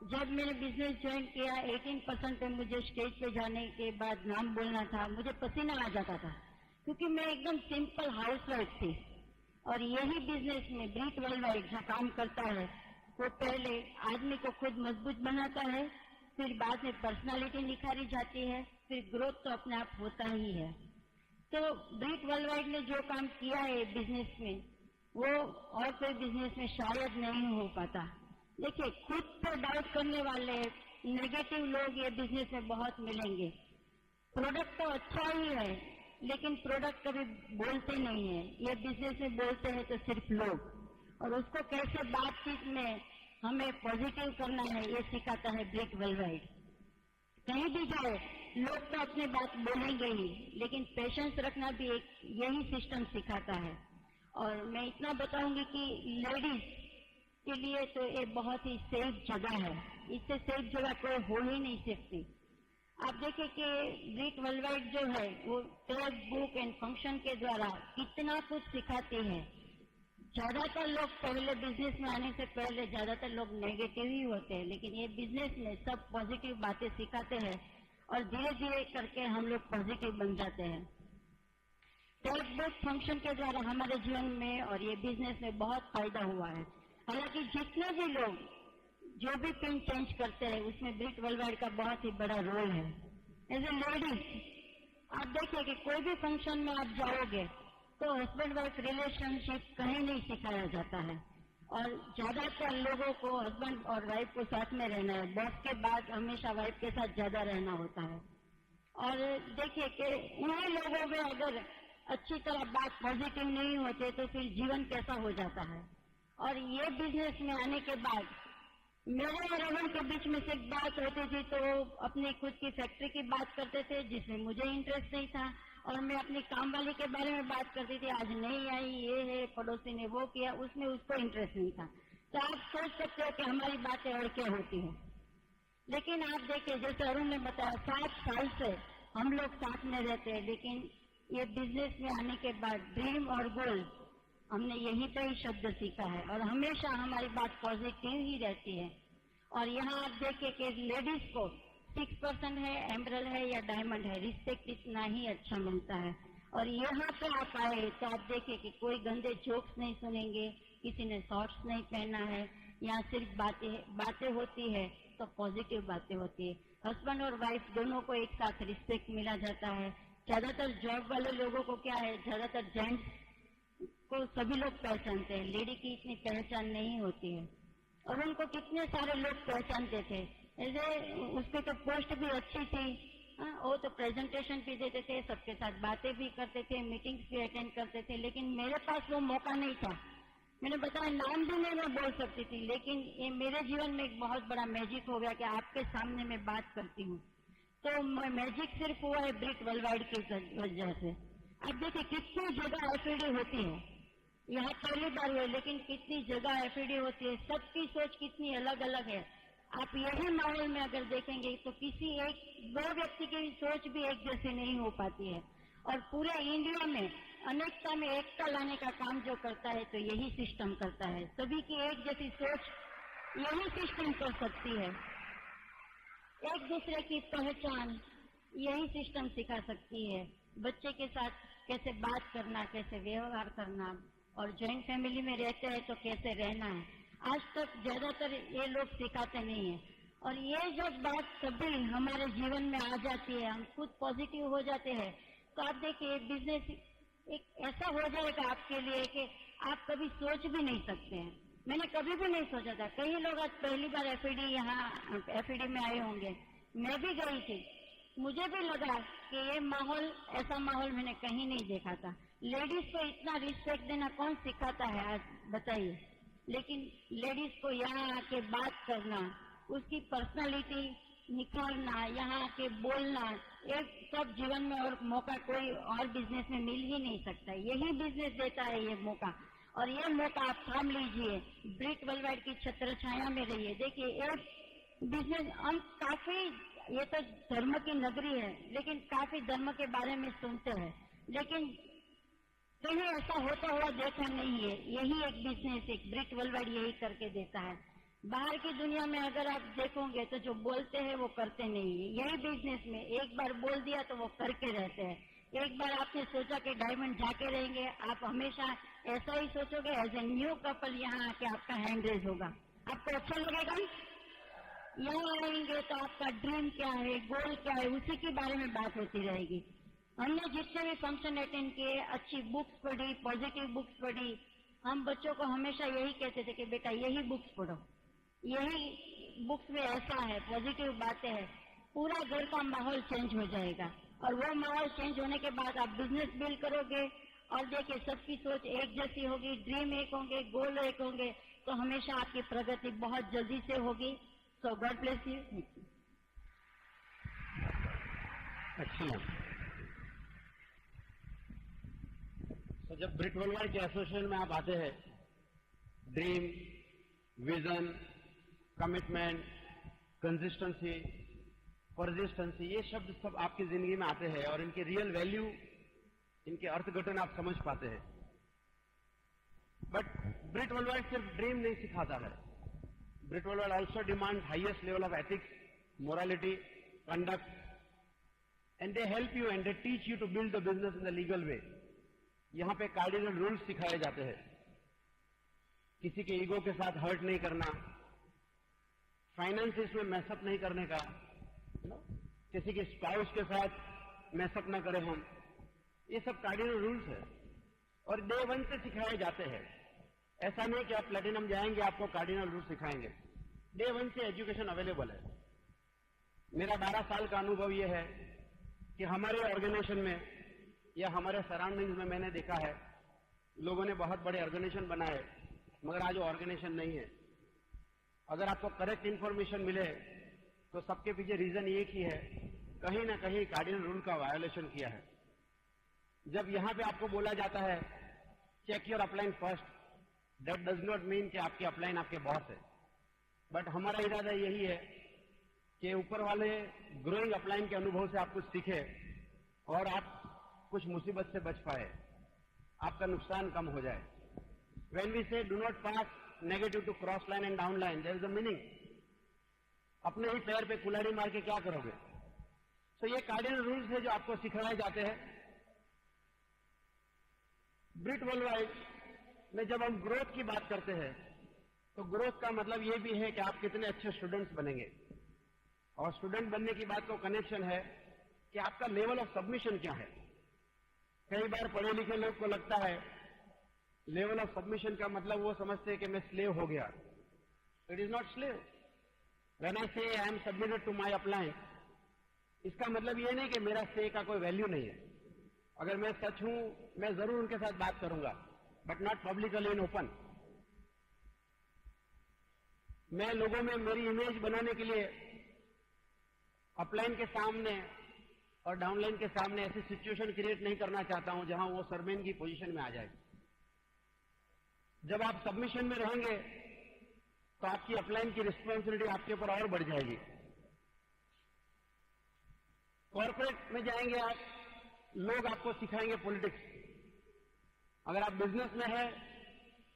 जब मैंने बिजनेस ज्वाइन किया 18% पे मुझे स्टेज पे जाने के बाद नाम बोलना था, मुझे पसीना आ जाता था, क्योंकि मैं एकदम सिंपल हाउसवाइफ थी। और यही बिजनेस में ब्रिट वर्ल्डवाइड जो काम करता है, वो पहले आदमी को खुद मजबूत बनाता है, फिर बाद में पर्सनालिटी निखारी जाती है, फिर ग्रोथ तो अपने आप होता ही है। तो ब्रिट वर्ल्डवाइड ने जो काम किया है बिजनेस में, वो और कोई बिजनेस में शायद नहीं हो पाता। देखिए, खुद पर डाउट करने वाले नेगेटिव लोग ये बिजनेस में बहुत मिलेंगे। प्रोडक्ट तो अच्छा ही है, लेकिन प्रोडक्ट कभी बोलते नहीं है। ये बिजनेस में बोलते हैं तो सिर्फ लोग, और उसको कैसे बातचीत में हमें पॉजिटिव करना है ये सिखाता है ब्रिट वर्ल्डवाइड। कहीं भी जाओ लोग तो अपनी बात बोलेंगे ही, लेकिन पेशेंस रखना भी एक यही सिस्टम सिखाता है। और मैं इतना बताऊंगी कि लेडीज के लिए तो ये बहुत ही सेफ जगह है, इससे सेफ जगह कोई हो ही नहीं सकती। आप देखिए कि ब्रिट वर्ल्डवाइड जो है वो टेक्स्ट बुक एंड फंक्शन के द्वारा कितना कुछ सिखाती है। ज्यादातर लोग पहले बिजनेस में आने से पहले ज्यादातर लोग नेगेटिव ही होते हैं, लेकिन ये बिजनेस में सब पॉजिटिव बातें सिखाते हैं और धीरे धीरे करके हम लोग पॉजिटिव बन जाते हैं। टेक्स्ट बुक फंक्शन के द्वारा हमारे जीवन में और ये बिजनेस में बहुत फायदा हुआ है। हालांकि जितने भी लोग जो भी पिन चेंज करते हैं उसमें ब्रिट वर्ल्डवाइड का बहुत ही बड़ा रोल है। एज ए लेडीज आप देखिए कि कोई भी फंक्शन में आप जाओगे तो हस्बैंड वाइफ रिलेशनशिप कहीं नहीं सिखाया जाता है, और ज्यादातर लोगों को हस्बैंड और वाइफ को साथ में रहना है। बॉस के बाद हमेशा वाइफ के साथ ज्यादा रहना होता है। और देखिए कि उन्हीं लोगों में अगर अच्छी तरह बात पॉजिटिव नहीं होते तो फिर जीवन कैसा हो जाता है। और ये बिजनेस में आने के बाद मेरे और अरुण के बीच में से एक बात होती थी तो वो अपनी खुद की फैक्ट्री की बात करते थे जिसमें मुझे इंटरेस्ट नहीं था, और मैं अपनी काम वाली के बारे में बात करती थी, आज नहीं आई, ये है, पड़ोसी ने वो किया, उसमें उसको इंटरेस्ट नहीं था। तो आप सोच सकते हो कि हमारी बातें और क्या होती है। लेकिन आप देखिए, जैसे अरुण ने बताया 7 साल से हम लोग साथ में रहते हैं, लेकिन ये बिजनेस में आने के बाद ड्रीम और गोल हमने यहीं पे ही शब्द सीखा है और हमेशा हमारी बात पॉजिटिव ही रहती है। और यहाँ आप देखिए कि लेडीज को 6% है, एमरल है या डायमंड है, रिस्पेक्ट इतना ही अच्छा मिलता है। और यहाँ पे आप आए तो आप देखिए कि कोई गंदे जोक्स नहीं सुनेंगे, किसी ने शॉर्ट्स नहीं पहना है, यहाँ सिर्फ बातें होती है तो पॉजिटिव बातें होती है। हस्बैंड और वाइफ दोनों को एक साथ रिस्पेक्ट मिला जाता है। ज्यादातर जॉब वाले लोगों को क्या है, ज्यादातर जेंट्स को सभी लोग पहचानते हैं, लेडी की इतनी पहचान नहीं होती है। और उनको कितने सारे लोग पहचानते थे, ऐसे उसकी तो पोस्ट भी अच्छी थी, वो तो प्रेजेंटेशन भी देते थे, सबके साथ बातें भी करते थे, मीटिंग्स भी अटेंड करते थे, लेकिन मेरे पास वो मौका नहीं था। मैंने बताया नाम भी नहीं मैं बोल सकती थी, लेकिन ये मेरे जीवन में एक बहुत बड़ा मैजिक हो गया कि आपके सामने मैं बात करती हूँ। तो मैजिक सिर्फ हुआ है ब्रिट वर्ल्डवाइड की वजह से। अब देखिए कितनी जगह एफईडी होती है, यहाँ पहली बार हुई, लेकिन कितनी जगह एफईडी होती है, सबकी सोच कितनी अलग अलग है। आप यही माहौल में अगर देखेंगे तो किसी दो व्यक्ति की सोच भी एक जैसी नहीं हो पाती है। और पूरे इंडिया में अनेकता में एकता लाने का काम जो करता है तो यही सिस्टम करता है। सभी की एक जैसी सोच यही सिस्टम कर सकती है। एक दूसरे की पहचान यही सिस्टम सिखा सकती है। बच्चे के साथ कैसे बात करना, कैसे व्यवहार करना, और जॉइंट फैमिली में रहते हैं तो कैसे रहना है, आज तक ज्यादातर ये लोग सिखाते नहीं है। और ये जब बात कभी हमारे जीवन में आ जाती है, हम खुद पॉजिटिव हो जाते हैं, तो आप देखिए बिजनेस एक ऐसा हो जाएगा आपके लिए कि आप कभी सोच भी नहीं सकते हैं। मैंने कभी भी नहीं सोचा था। कई लोग आज पहली बार एफईडी में आए होंगे, मैं भी गई थी, मुझे भी लगा कि ये माहौल, ऐसा माहौल मैंने कहीं नहीं देखा था। लेडीज को इतना रिस्पेक्ट देना कौन सिखाता है आज बताइए। लेकिन लेडीज को यहाँ आके बात करना, उसकी पर्सनालिटी निखारना, यहाँ आके बोलना, ये सब जीवन में और मौका कोई और बिजनेस में मिल ही नहीं सकता। यही बिजनेस देता है ये मौका, और ये मौका आप थाम लीजिए। ब्रिट वर्ल्डवाइड की छत्र छाया में रहिए। देखिए ये बिजनेस हम काफी, ये तो धर्म की नगरी है, लेकिन काफी धर्म के बारे में सुनते हैं, लेकिन कहीं ऐसा होता हुआ देखा नहीं है। यही एक बिजनेस, एक ब्रिट वर्ल्डवाइड यही करके देता है। बाहर की दुनिया में अगर आप देखोगे तो जो बोलते हैं वो करते नहीं है। यही बिजनेस में एक बार बोल दिया तो वो करके रहते हैं। एक बार आपने सोचा कि डायमंड जाके रहेंगे, आप हमेशा ऐसा ही सोचोगे। एज ए न्यू कपल यहाँ आके आपका हैंड रेज होगा, आपको अच्छा लगेगा। यहाँ आएंगे तो आपका ड्रीम क्या है, गोल क्या है, उसी के बारे में बात होती रहेगी। हमने जितने भी फंक्शन अटेंड किए, अच्छी बुक्स पढ़ी, पॉजिटिव बुक्स पढ़ी। हम बच्चों को हमेशा यही कहते थे कि बेटा यही बुक्स पढ़ो, यही बुक्स में ऐसा है, पॉजिटिव बातें हैं, पूरा घर का माहौल चेंज हो जाएगा। और वो माहौल चेंज होने के बाद आप बिजनेस बिल्ड करोगे, और देखिए सबकी सोच एक जैसी होगी, ड्रीम एक होंगे, गोल एक होंगे, तो हमेशा आपकी प्रगति बहुत जल्दी से होगी। सो गॉड ब्लेस यू। अच्छा, तो जब ब्रिट वर्ल्डवाइड के एसोसिएशन में आप आते हैं, dream, vision, commitment, consistency, persistency, ये शब्द सब आपकी जिंदगी में आते हैं और इनके रियल वैल्यू, इनके अर्थघटन आप समझ पाते हैं। बट ब्रिट वर्ल्डवाइड सिर्फ ड्रीम नहीं सिखाता है। Britt worldwide also demand highest level of ethics, morality, conduct, and they help you and they teach you to build the business in the legal way. यहाँ पे कार्डिनल रूल्स सिखाए जाते हैं। किसी के ईगो के साथ हर्ट नहीं करना, फाइनेंसिस में मैसअप नहीं करने का, किसी के स्पाउस के साथ मैसअप न करें हम, ये सब कार्डिनल रूल्स है और डे 1 से सिखाए जाते हैं। ऐसा नहीं कि आप प्लेटिनम जाएंगे आपको कार्डिनल रूल्स सिखाएंगे। डे 1 से एजुकेशन अवेलेबल है। मेरा 12 साल का अनुभव यह है कि हमारे ऑर्गेनाइजेशन में या हमारे सराउंडिंग्स में मैंने देखा है लोगों ने बहुत बड़े ऑर्गेनाइजेशन बनाए, मगर आज वो ऑर्गेनाइजेशन नहीं है। अगर आपको करेक्ट इंफॉर्मेशन मिले तो सबके पीछे रीजन एक ही है, कहीं ना कहीं कार्डिनल रूल का वायोलेशन किया है। जब यहां पे आपको बोला जाता है check your upline first, that does not mean कि आपके अपलाइन आपके बॉस है, बट हमारा इरादा यही है कि ऊपर वाले ग्रोइंग अपलाइन के अनुभव से आप कुछ सीखे और आप कुछ मुसीबत से बच पाए, आपका नुकसान कम हो जाए। When we say do not pass negative to cross line and down line, there is a meaning. अपने ही पैर पे कुल्हाड़ी मार के क्या करोगे? तो ये कार्डिनल रूल्स है जो आपको सिखाए जाते हैं। ब्रिट वर्ल्डवाइड में जब हम ग्रोथ की बात करते हैं तो ग्रोथ का मतलब ये भी है कि आप कितने अच्छे स्टूडेंट्स बनेंगे, और स्टूडेंट बनने की बात को कनेक्शन है कि आपका लेवल ऑफ सबमिशन क्या है। कई बार पढ़े लिखे लोग को लगता है लेवल ऑफ सबमिशन का मतलब वो समझते हैं कि मैं स्लेव हो गया। It is not slave. When I say I am submitted to my upline, इसका मतलब ये नहीं कि मेरा से का कोई वैल्यू नहीं है। अगर मैं सच हूं, मैं जरूर उनके साथ बात करूंगा, but not publicly in open. मैं लोगों में मेरी इमेज बनाने के लिए अपलाइन के सामने और डाउनलाइन के सामने ऐसी सिचुएशन क्रिएट नहीं करना चाहता हूं जहां वो सरमेन की पोजीशन में आ जाए। जब आप सबमिशन में रहेंगे तो आपकी अपलाइन की रिस्पॉन्सिबिलिटी आपके ऊपर और बढ़ जाएगी। कॉर्पोरेट में जाएंगे आप, लोग आपको सिखाएंगे पॉलिटिक्स। अगर आप बिजनेस में है,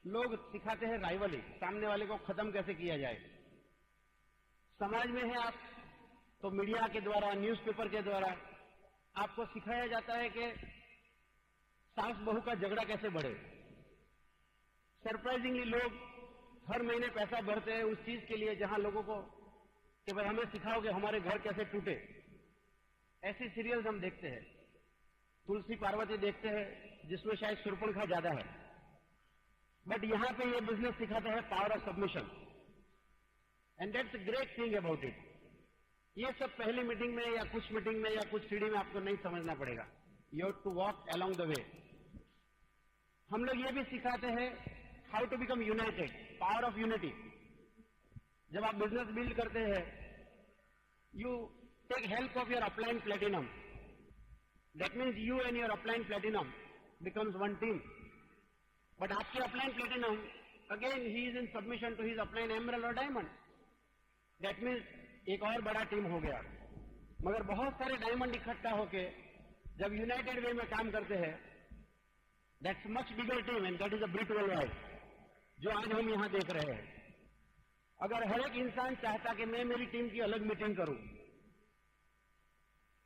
लोग सिखाते हैं राइवली, सामने वाले को खत्म कैसे किया जाए। समाज में है आप तो मीडिया के द्वारा, न्यूज़पेपर के द्वारा आपको सिखाया जाता है कि सास बहू का झगड़ा कैसे बढ़े। सरप्राइजिंगली लोग हर महीने पैसा भरते हैं उस चीज के लिए जहां लोगों को कि भाई हमें सिखाओ कि हमारे घर कैसे टूटे। ऐसी सीरियल्स हम देखते हैं, तुलसी पार्वती देखते हैं जिसमें शायद शूर्पणखा ज्यादा है, बट यहां पे ये बिजनेस सिखाता है power of submission, and that's a great thing about it. ये सब पहली मीटिंग में या कुछ मीटिंग में या कुछ सीढ़ी में आपको नहीं समझना पड़ेगा। You have to walk along the way. हम लोग ये भी सिखाते हैं how to become united, power of unity. जब आप बिजनेस बिल्ड करते हैं, you take help of your upline platinum. That means you and your upline platinum becomes one team. But आपके upline platinum, again he is in submission to his upline emerald और diamond. That means एक और बड़ा team हो गया। मगर बहुत सारे डायमंड इकट्ठा होके जब यूनाइटेड वे में काम करते हैं, that's much bigger team, and that is a Britt worldwide जो आज हम यहां देख रहे हैं। अगर हर एक इंसान चाहता कि मैं मेरी टीम की अलग मीटिंग करूं,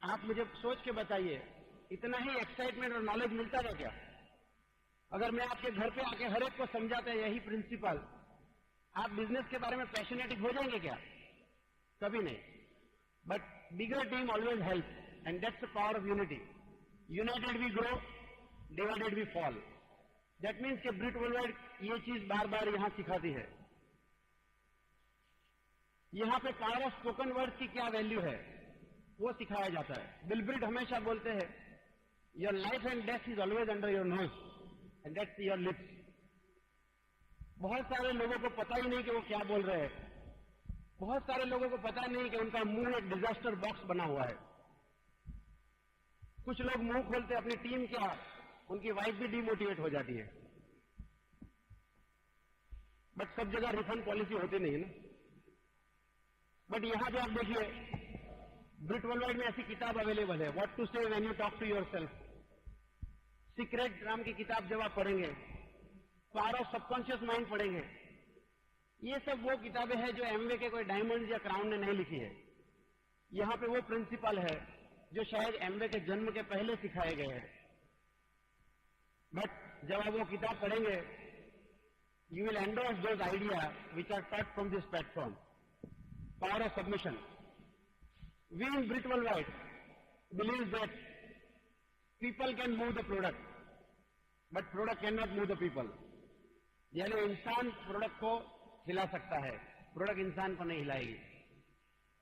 आप मुझे सोच के बताइए इतना ही एक्साइटमेंट और नॉलेज मिलता है क्या? अगर मैं आपके घर पे आके हर एक को समझाता है यही प्रिंसिपल, आप बिजनेस के बारे में पैशनेटिक हो जाएंगे क्या? कभी नहीं। But bigger team always help, and that's the power of unity. United we grow, divided we fall. That means कि ब्रिट वर्ल्डवाइड ये चीज बार बार यहां सिखाती है। यहां पे पावर ऑफ स्पोकन वर्ड की क्या वैल्यू है वो सिखाया जाता है। बिल ब्रिट हमेशा बोलते हैं your life and death is always under your nose and that's your lips. बहुत सारे लोगों को पता ही नहीं कि वो क्या बोल रहे हैं। बहुत सारे लोगों को पता नहीं कि उनका मुंह एक डिजास्टर बॉक्स बना हुआ है। कुछ लोग मुंह खोलते अपनी टीम क्या, उनकी वाइफ भी डिमोटिवेट हो जाती है। बट सब जगह रिफंड पॉलिसी होती नहीं है ना। बट यहां पे आप देखिए ब्रिट वर्ल्डवाइड में ऐसी किताब अवेलेबल है, what to say when you talk to yourself. Secret नाम की किताब जब आप पढ़ेंगे, पावर ऑफ सबकॉन्शियस माइंड पढ़ेंगे, ये सब वो किताबें हैं जो एमवे के कोई डायमंड या क्राउन ने नहीं लिखी है। यहां पे वो प्रिंसिपल है जो शायद एमवे के जन्म के पहले सिखाए गए हैं। बट जब आप वो किताब पढ़ेंगे, you will endorse those idea which are taught from this platform. Power of submission. We in Britt worldwide believe that people can move the product, but product can not move the people. यानी इंसान product को हिला सकता है, product इंसान को नहीं हिलाएगी।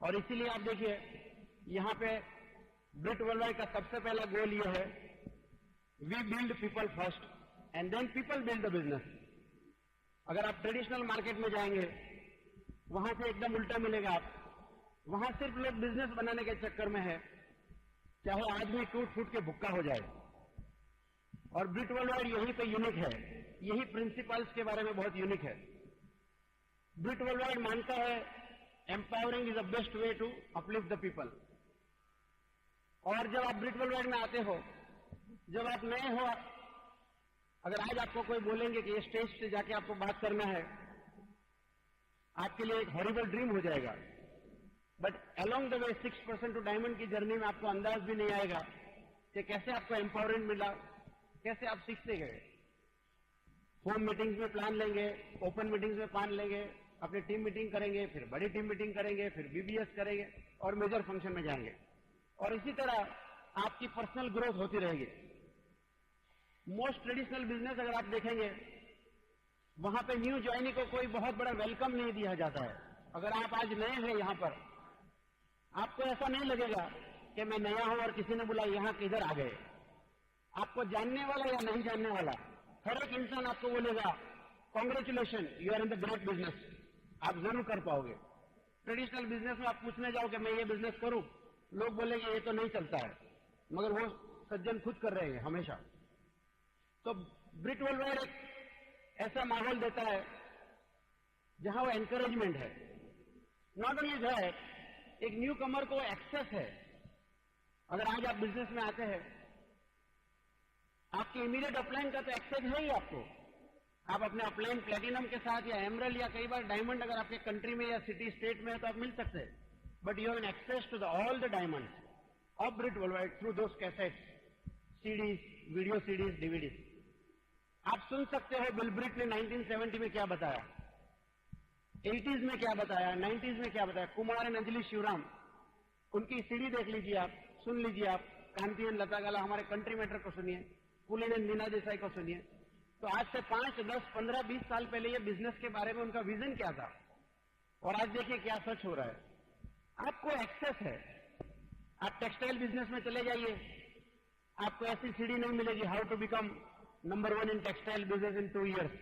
और इसीलिए आप देखिए यहां पे ब्रिट वर्ल्डवाइड का सबसे पहला गोल यह है we build people first and then people build the business. अगर आप ट्रेडिशनल मार्केट में जाएंगे, वहां से एकदम उल्टा मिलेगा। आप वहां सिर्फ लोग बिजनेस बनाने के चक्कर में है, चाहे आदमी टूट फूट के भुक्का हो जाए। और ब्रिट वर्ल्डवाइड यहीं पे यूनिक है, यही प्रिंसिपल्स के बारे में बहुत यूनिक है। ब्रिट वर्ल्डवाइड मानता है empowering is the best way to uplift the people. और जब आप ब्रिट वर्ल्डवाइड में आते हो, जब आप नए हो, अगर आज आपको कोई बोलेंगे कि ये स्टेज से जाके आपको बात करना है, आपके लिए एक हॉरिबल ड्रीम हो जाएगा। But along the way 6% to diamond की जर्नी में आपको अंदाज भी नहीं आएगा कि कैसे आपको एम्पावरमेंट मिला, कैसे आप सीखते गए। होम मीटिंग्स में प्लान लेंगे, ओपन मीटिंग्स में प्लान लेंगे, अपनी टीम मीटिंग करेंगे, फिर बड़ी टीम मीटिंग करेंगे, फिर बीबीएस करेंगे और मेजर फंक्शन में जाएंगे। और इसी तरह आपकी पर्सनल ग्रोथ होती रहेगी। मोस्ट ट्रेडिशनल बिजनेस अगर आप देखेंगे, वहां पे न्यू ज्वाइनी को कोई बहुत बड़ा वेलकम नहीं दिया जाता है। अगर आप आज नए हैं यहां पर, आपको ऐसा नहीं लगेगा कि मैं नया हूं और किसी ने बोला यहां किधर आ गए। आपको जानने वाला या नहीं जानने वाला हर एक इंसान आपको बोलेगा congratulation, you are in the great business, आप जरूर कर पाओगे। ट्रेडिशनल बिजनेस में आप पूछने जाओ कि मैं ये बिजनेस करूं, लोग बोलेंगे ये तो नहीं चलता है, मगर वो सज्जन खुद कर रहे हैं हमेशा। तो ब्रिट वर्ल्डवाइड एक ऐसा माहौल देता है जहां वो एनकरेजमेंट है। नॉट ओनली दैट, एक न्यू कमर को एक्सेस है। अगर आज आप बिजनेस में आते हैं, आपके इमीडिएट अपलाइन का तो एक्सेस है ही आपको। आप अपने अपलाइन प्लेटिनम के साथ या एमरल्ड या कई बार डायमंड अगर आपके कंट्री में या सिटी स्टेट में है तो आप मिल सकते हैं। But you have an access to the all the diamonds of Britt worldwide through those cassettes, CDs, video CDs, DVDs. आप सुन सकते हो बिल ब्रिट ने 1970 में क्या बताया, 80s में क्या बताया, 90s में क्या बताया। कुमार एंड अंजलि शिवराम, उनकी सीडी देख लीजिए, आप सुन लीजिए। आप कांतियन लता गाला, हमारे कंट्री मैटर को सुनिए, पुलिन एंड मीना देसाई को सुनिए। तो आज से 5, 10, 15, 20 साल पहले ये बिजनेस के बारे में उनका विजन क्या था, और आज देखिए क्या सच हो रहा है। आपको एक्सेस है। आप टेक्सटाइल बिजनेस में चले जाइए, आपको ऐसी सीडी नहीं मिलेगी how to become number 1 in textile business in 2 years।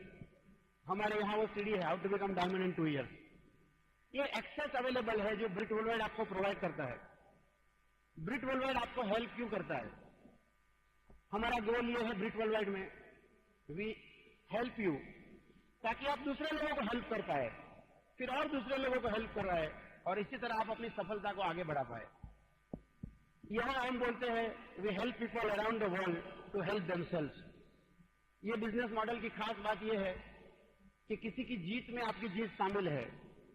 हमारे यहां वो सीडी है, how to become diamond in 2 years। ये एक्सेस अवेलेबल है जो ब्रिट वर्ल्डवाइड आपको प्रोवाइड करता है। ब्रिट वर्ल्डवाइड आपको हेल्प क्यों करता है? हमारा गोल ये है ब्रिट वर्ल्डवाइड में, वी हेल्प यू, ताकि आप दूसरे लोगों को हेल्प कर पाए, फिर और दूसरे लोगों को हेल्प कर रहा है, और इसी तरह आप अपनी सफलता को आगे बढ़ा पाए। यहां हम बोलते हैं we help people around the world to help themselves. ये बिजनेस मॉडल की खास बात यह है कि किसी की जीत में आपकी जीत शामिल है,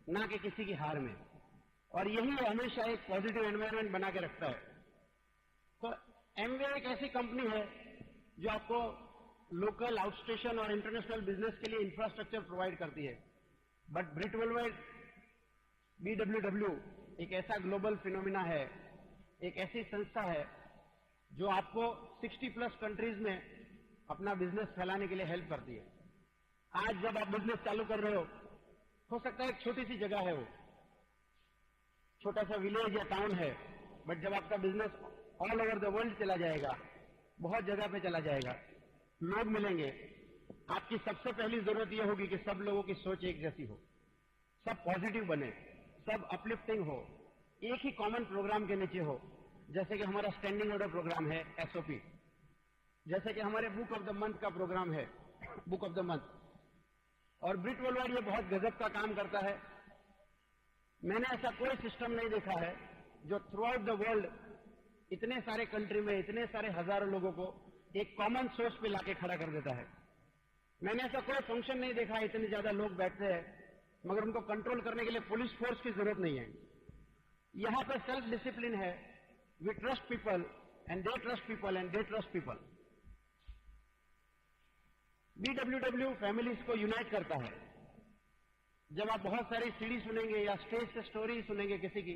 ना कि किसी की हार में। और यही हमेशा एक पॉजिटिव एनवायरनमेंट बना के रखता है। तो एमवे एक ऐसी कंपनी है जो आपको लोकल, आउटस्टेशन और इंटरनेशनल बिजनेस के लिए इंफ्रास्ट्रक्चर प्रोवाइड करती है। बट ब्रिट वर्ल्डवाइड, BWW, एक ऐसा ग्लोबल फिनोमिना है, एक ऐसी संस्था है जो आपको 60+ कंट्रीज में अपना बिजनेस फैलाने के लिए हेल्प करती है। आज जब आप बिजनेस चालू कर रहे हो सकता है एक छोटी सी जगह है, वो छोटा सा विलेज या टाउन है, बट जब आपका business all over the world चला जाएगा, बहुत जगह पे चला जाएगा, लोग मिलेंगे, आपकी सबसे पहली जरूरत यह होगी कि सब लोगों की सोच एक जैसी हो, सब पॉजिटिव बने, सब अपलिफ्टिंग हो, एक ही कॉमन प्रोग्राम के नीचे हो। जैसे कि हमारा स्टैंडिंग ऑर्डर प्रोग्राम है, SOP, जैसे कि हमारे बुक ऑफ द मंथ का प्रोग्राम है, बुक ऑफ द मंथ। और ब्रिट वर्ल्डवाइड ये बहुत गजब का काम करता है। मैंने ऐसा कोई सिस्टम नहीं देखा है जो थ्रू आउट द वर्ल्ड इतने सारे कंट्री में इतने सारे हजारों लोगों को एक कॉमन सोर्स पे लाके खड़ा कर देता है। मैंने ऐसा कोई फंक्शन नहीं देखा, इतने ज्यादा लोग बैठते हैं मगर उनको कंट्रोल करने के लिए पुलिस फोर्स की जरूरत नहीं है। यहां पर सेल्फ डिसिप्लिन है। We trust people and they trust people and they trust people. BWW families को यूनाइट करता है। जब आप बहुत सारी सीडी सुनेंगे या स्टेज से स्टोरी सुनेंगे किसी की,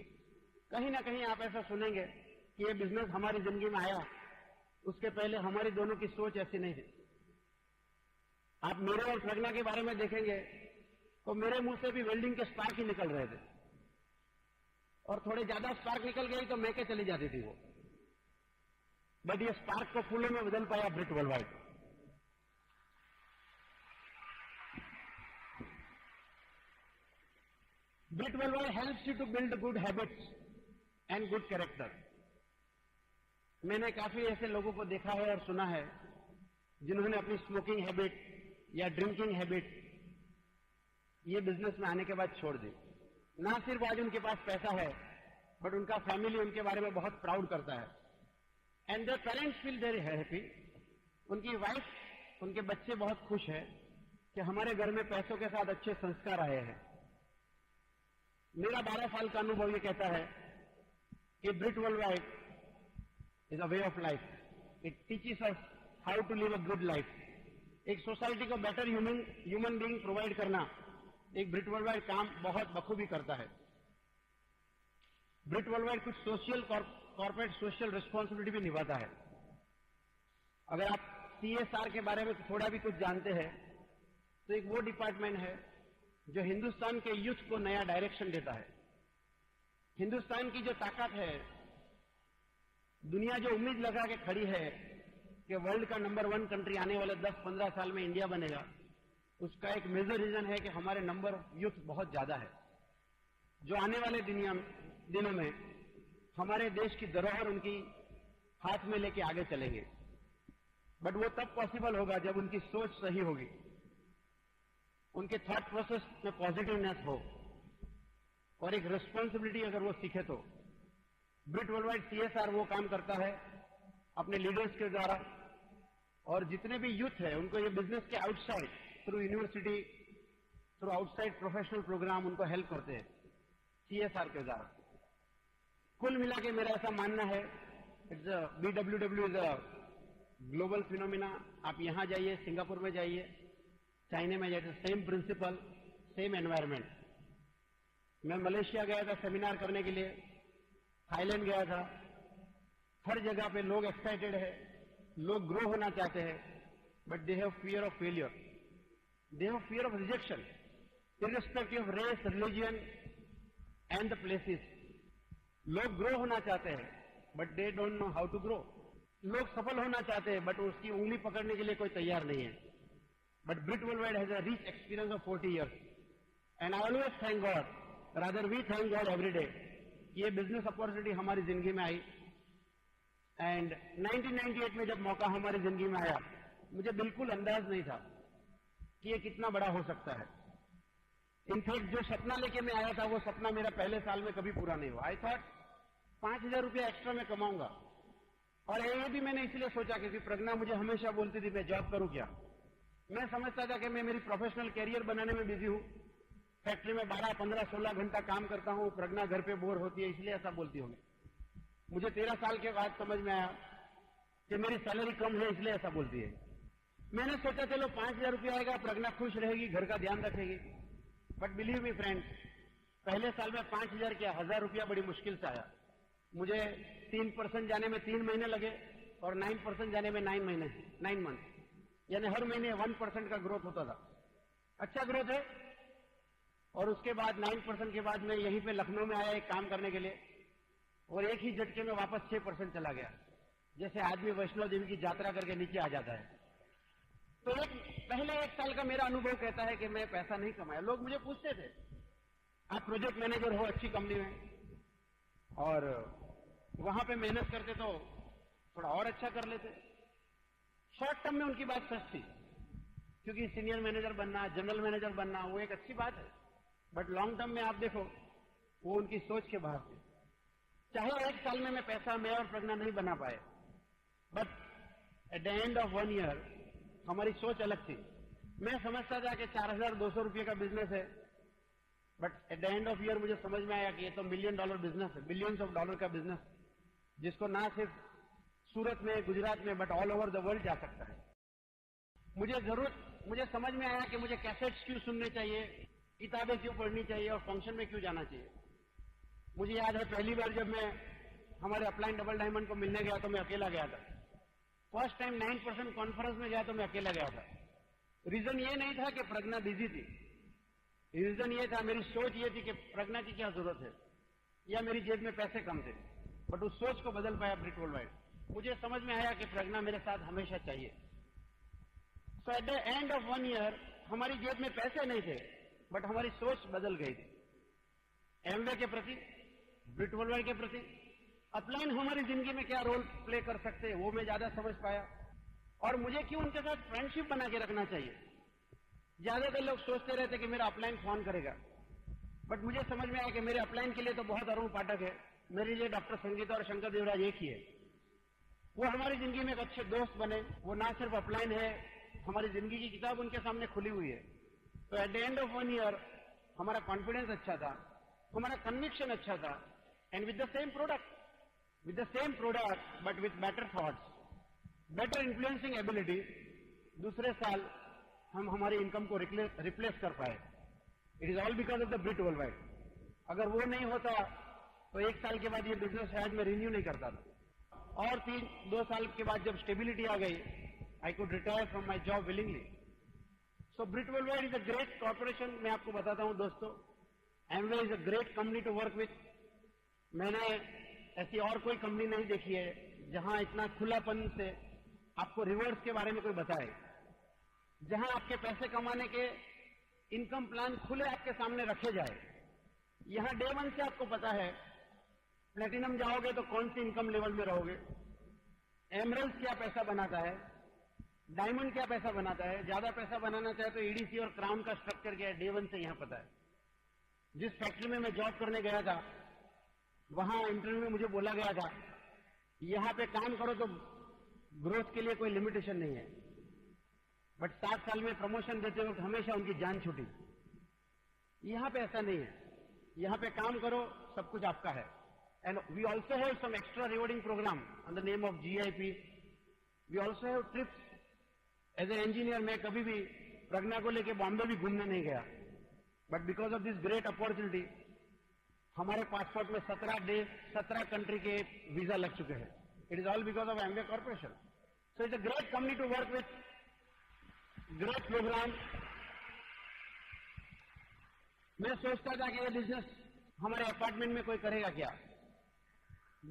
कहीं ना कहीं आप ऐसा सुनेंगे कि ये बिजनेस हमारी जिंदगी में आया, उसके पहले हमारी दोनों की सोच ऐसी नहीं थी। आप मेरे और प्रज्ञा के बारे में देखेंगे तो मेरे मुंह से भी वेल्डिंग के स्पार्क ही निकल रहे थे, और थोड़े ज्यादा स्पार्क निकल गई तो मैं के चली जाती थी वो। बट ये स्पार्क को फूलों में बदल पाया Britt worldwide. Britt worldwide helps you to build good habits and good character. मैंने काफी ऐसे लोगों को देखा है और सुना है जिन्होंने अपनी स्मोकिंग हैबिट या ड्रिंकिंग हैबिट ये बिजनेस में आने के बाद छोड़ दी। ना सिर्फ आज उनके पास पैसा है, बट उनका फैमिली उनके बारे में बहुत प्राउड करता है, and their parents feel very happy. उनकी वाइफ, उनके बच्चे बहुत खुश हैं कि हमारे घर में पैसों के साथ अच्छे संस्कार आए हैं। मेरा 12 साल का अनुभव ये कहता है कि Britt worldwide is a way of life. It teaches us how to live a good life. एक सोसाइटी को बेटर ह्यूमन बीइंग प्रोवाइड करना एक ब्रिट वर्ल्डवाइड काम बहुत बखूबी करता है। ब्रिट वर्ल्डवाइड कुछ सोशल कॉर्पोरेट सोशल रिस्पॉन्सिबिलिटी भी निभाता है। अगर आप CSR के बारे में थोड़ा भी कुछ जानते हैं तो एक वो डिपार्टमेंट है जो हिंदुस्तान के यूथ को नया डायरेक्शन देता है। हिंदुस्तान की जो ताकत है, दुनिया जो उम्मीद लगा के खड़ी है कि वर्ल्ड का नंबर 1 कंट्री आने वाले 10-15 साल में इंडिया बनेगा, उसका एक मेजर रीजन है कि हमारे नंबर यूथ बहुत ज्यादा है, जो आने वाले दिनों में हमारे देश की धरोहर उनकी हाथ में लेके आगे चलेंगे। बट वो तब पॉसिबल होगा जब उनकी सोच सही होगी, उनके थॉट प्रोसेस में पॉजिटिवनेस हो और एक रिस्पॉन्सिबिलिटी अगर वो सीखे तो। ब्रिट वर्ल्डवाइड CSR वो काम करता है अपने लीडर्स के द्वारा, और जितने भी यूथ है उनको ये बिजनेस के outside through university, through outside professional program उनको हेल्प करते हैं CSR के द्वारा। कुल मिला के मेरा ऐसा मानना है, BWW is a global phenomena. आप यहां जाइए, सिंगापुर में जाइए, चाइना में जाइए, सेम प्रिंसिपल, सेम एनवायरमेंट। मैं मलेशिया गया था सेमिनार करने के लिए, थाईलैंड गया था, हर जगह पे लोग एक्साइटेड है, लोग ग्रो होना चाहते हैं, but they have fear of failure, they have fear of rejection, irrespective of race, religion and the places. लोग ग्रो होना चाहते हैं but they don't know how to grow. लोग सफल होना चाहते हैं बट उसकी उंगली पकड़ने के लिए कोई तैयार नहीं है। But Britt worldwide has a rich experience of 40 years, and I always thank God, rather we thank God every day, ये बिजनेस अपॉर्चुनिटी हमारी जिंदगी में आई। एंड 1998 में जब मौका हमारी जिंदगी में आया, मुझे बिल्कुल अंदाज नहीं था कि ये कितना बड़ा हो सकता है। इनफैक्ट जो सपना लेके मैं आया था वो सपना मेरा पहले साल में कभी पूरा नहीं हुआ। आई थॉट 5,000 रुपया एक्स्ट्रा में कमाऊंगा, और ये भी मैंने इसलिए सोचा क्योंकि प्रज्ञा मुझे हमेशा बोलती थी मैं जॉब करूं क्या। मैं समझता था कि मैं मेरी प्रोफेशनल कैरियर बनाने में बिजी हूं, फैक्ट्री में 12, 15, 16 घंटा काम करता हूं, प्रज्ञा घर पे बोर होती है इसलिए ऐसा बोलती होगी। मुझे 13 साल के बाद समझ में आया कि मेरी सैलरी कम है इसलिए ऐसा बोलती है। मैंने सोचा चलो 5,000 रुपया आएगा, प्रज्ञा खुश रहेगी, घर का ध्यान रखेगी। बट बिलीव मी फ्रेंड्स, पहले साल में 5,000 क्या 1,000 रुपया बड़ी मुश्किल से आया। मुझे 3% जाने में 3 महीने लगे और 9% जाने में 9 मंथ, यानी हर महीने 1% का ग्रोथ होता था। अच्छा ग्रोथ है। और उसके बाद 9% के बाद मैं यहीं पे लखनऊ में आया एक काम करने के लिए, और एक ही झटके में वापस 6% चला गया, जैसे आदमी वैष्णो देवी की यात्रा करके नीचे आ जाता है। तो पहले 1 साल का मेरा अनुभव कहता है कि मैं पैसा नहीं कमाया। लोग मुझे पूछते थे आप प्रोजेक्ट मैनेजर हो अच्छी कंपनी में, और वहां पे मेहनत करते तो थोड़ा और अच्छा कर लेते। शॉर्ट टर्म में उनकी बात सच थी, क्योंकि सीनियर मैनेजर बनना, जनरल मैनेजर बनना वो एक अच्छी बात है, बट लॉन्ग टर्म में आप देखो वो उनकी सोच के बाहर थी। चाहे 1 साल में मैं पैसा मैं और प्रज्ञा नहीं बना पाए, but at the end of 1 year हमारी सोच अलग थी। मैं समझता था कि 4,200 रुपये का बिजनेस है, but at the end of year मुझे समझ में आया कि ये तो $1 million बिजनेस है, बिलियंस ऑफ डॉलर का बिजनेस, जिसको ना सिर्फ सूरत में, गुजरात में, but all over the world जा सकता है। मुझे समझ में आया कि मुझे कैसेट्स क्यों सुनने चाहिए, किताबें क्यों पढ़नी चाहिए और फंक्शन में क्यों जाना चाहिए। मुझे याद है पहली बार जब मैं हमारे अपलाइन डबल डायमंड को मिलने गया तो मैं अकेला गया था। फर्स्ट टाइम 9% कॉन्फ्रेंस में गया तो मैं अकेला गया था। रीजन ये नहीं था कि प्रज्ञा बिजी थी, रीजन ये था, मेरी सोच ये थी कि प्रज्ञा की क्या जरूरत है या मेरी जेब में पैसे कम थे। बट उस सोच को बदल पाया ब्रिट वर्ल्डवाइड। मुझे समझ में आया कि प्रज्ञा मेरे साथ हमेशा चाहिए। So at the end of 1 year हमारी जेब में पैसे नहीं थे, बट हमारी सोच बदल गई थी। एमवे के प्रति, ब्रिट वर्ल्डवाइड के प्रति, अपलाइन हमारी जिंदगी में क्या रोल प्ले कर सकते हैं वो मैं ज्यादा समझ पाया। और मुझे क्यों उनके साथ फ्रेंडशिप बना के रखना चाहिए। ज्यादातर लोग सोचते रहते कि मेरा अपलाइन फोन करेगा, बट मुझे समझ में आया कि मेरे अपलाइन के लिए तो बहुत अरुण पाठक है, मेरे लिए डॉक्टर संगीता और शंकर देवराज एक ही है। वो हमारी जिंदगी में एक अच्छे दोस्त बने। वो ना सिर्फ अपलाइन है, हमारी जिंदगी की किताब उनके सामने खुली हुई है। तो at the end of 1 year हमारा कॉन्फिडेंस अच्छा था, हमारा कन्विक्शन अच्छा था, and with the same product but with better thoughts, better influencing ability, दूसरे साल हम हमारी इनकम को रिप्लेस कर पाए। It is all because of the Britt worldwide. अगर वो नहीं होता तो 1 साल के बाद ये बिजनेस शायद मैं रिन्यू नहीं करता था। और 2 साल के बाद जब स्टेबिलिटी आ गई, I could retire from my job willingly. So Britt worldwide is a great corporation. मैं आपको बताता हूं दोस्तों, Amway is a great company to work with. मैंने ऐसी और कोई कंपनी नहीं देखी है जहां इतना खुलापन से आपको रिवॉर्ड्स के बारे में कोई बताए, जहां आपके पैसे कमाने के इनकम प्लान खुले आपके सामने रखे जाए। यहां डे 1 से आपको पता है प्लेटिनम जाओगे तो कौन सी इनकम लेवल में रहोगे, एमरल्ड क्या पैसा बनाता है, डायमंड क्या पैसा बनाता है। ज्यादा पैसा बनाना चाहे तो ईडीसी और क्राउन का स्ट्रक्चर क्या है, डे 1 से यहां पता है। जिस फैक्ट्री में मैं जॉब करने गया था, वहां इंटरव्यू में मुझे बोला गया था यहां पे काम करो तो ग्रोथ के लिए कोई लिमिटेशन नहीं है, बट 7 साल में प्रमोशन देते वक्त हमेशा उनकी जान छूटी। यहां पे ऐसा नहीं है, यहां पे काम करो, सब कुछ आपका है। And we also have some extra rewarding program on the name of GIP। We also have trips. As a engineer मैं कभी भी प्रज्ञा को लेके बॉम्बे भी घूमने नहीं गया, but because of this great opportunity हमारे पासपोर्ट में 17 कंट्री के वीजा लग चुके हैं। It is all because of Amway corporation. So it's a great company to work with, great program. मैं सोचता था कि ये बिजनेस हमारे अपार्टमेंट में कोई करेगा क्या,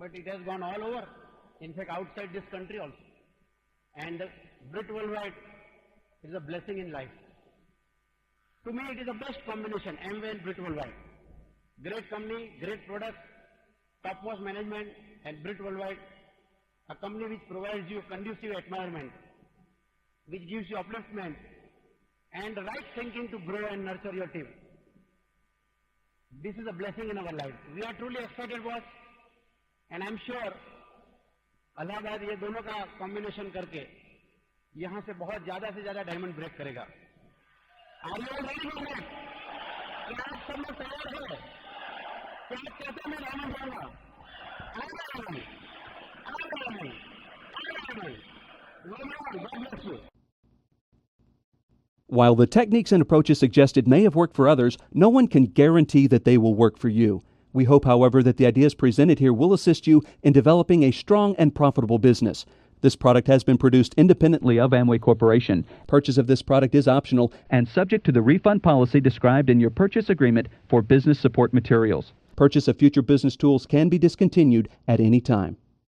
but it has gone all over, in fact outside this country also. And Britt worldwide is a blessing in life. To me it is the best combination, Amway and Britt worldwide. Great company, great products, topmost management, and Brit Worldwide, a company which provides you conducive environment, which gives you upliftment and the right thinking to grow and nurture your team. This is a blessing in our life. We are truly excited, boss, and I'm sure Allahabad ये दोनों का combination करके यहां से बहुत ज्यादा से ज्यादा डायमंड ब्रेक करेगा। Are you all ready for that? क्या आप सब लोग तैयार हैं? क्या आप कहते हैं मैं डायमंड जाऊंगा? While the techniques and approaches suggested may have worked for others, no one can guarantee that they will work for you. We hope, however, that the ideas presented here will assist you in developing a strong and profitable business. This product has been produced independently of Amway Corporation. Purchase of this product is optional and subject to the refund policy described in your purchase agreement for business support materials. Purchase of future business tools can be discontinued at any time.